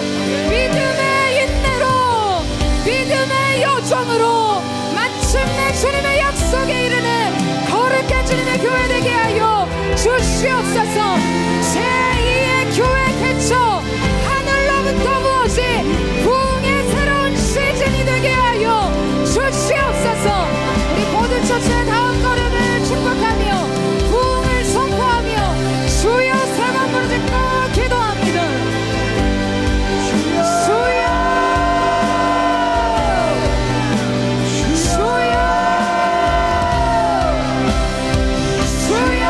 믿음의 인내로, 믿음의 여정으로 마침내 주님의 약속에 이르는 거룩한 주님의 교회 되게 하여 주시옵소서. 제2의 교회 개척, 하늘로부터 부어진 부흥의 새로운 시즌이 되게 하여 주시옵소서. 우리 모든 처치의 다음 걸음을 축복하며 부흥을 선포하며 주여 세 번 부르짖고 기도합니다. 주여, 주여, 주여, 주여.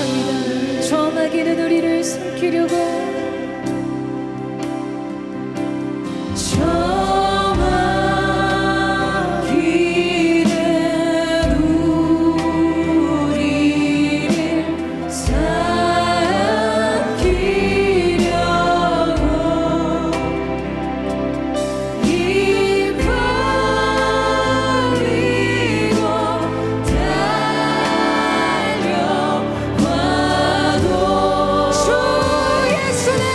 고백합니다. 저마귀는 우리를 숨기려고 저마귀는 우리를 삼키려고 입 벌리고 달려와도 주 예수는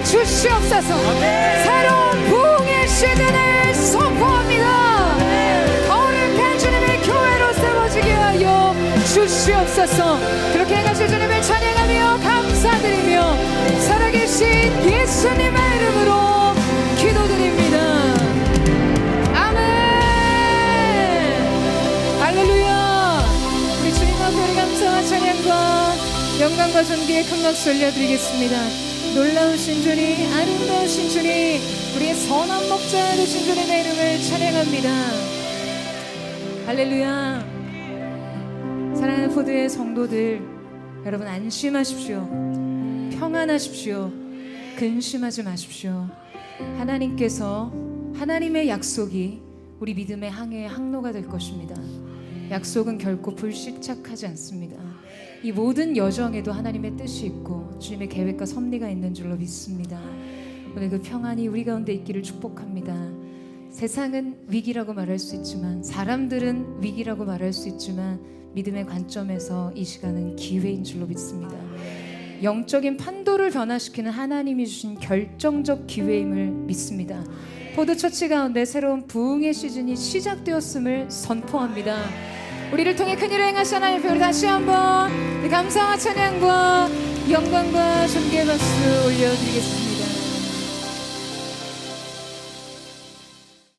주시옵소서. 새로운 부흥의 시즌을 선포합니다. 더를 팬 주님의 교회로 세워지게 하여 주시옵소서. 그렇게 행하실 주님을 찬양하며 감사드리며 살아계신 예수님의 이름으로 기도드립니다. 아멘. 할렐루야. 우리 주님 앞에 감사와 찬양과 영광과 존귀의 큰 박수 올려드리겠습니다. 놀라우신 주님, 아름다우신 주님, 우리의 선한 목자 되신 주님의 이름을 찬양합니다. 할렐루야. 사랑하는 포드의 성도들, 여러분 안심하십시오. 평안하십시오. 근심하지 마십시오. 하나님께서, 하나님의 약속이 우리 믿음의 항해의 항로가 될 것입니다. 약속은 결코 불시착하지 않습니다. 이 모든 여정에도 하나님의 뜻이 있고 주님의 계획과 섭리가 있는 줄로 믿습니다. 오늘 그 평안이 우리 가운데 있기를 축복합니다. 세상은 위기라고 말할 수 있지만, 사람들은 위기라고 말할 수 있지만, 믿음의 관점에서 이 시간은 기회인 줄로 믿습니다. 영적인 판도를 변화시키는 하나님이 주신 결정적 기회임을 믿습니다. 포도처치 가운데 새로운 부흥의 시즌이 시작되었음을 선포합니다. 우리를 통해 큰일을 행하신 하나님 앞에 우리 다시 한번 감사와 찬양과 영광과 존귀의 박수 올려드리겠습니다.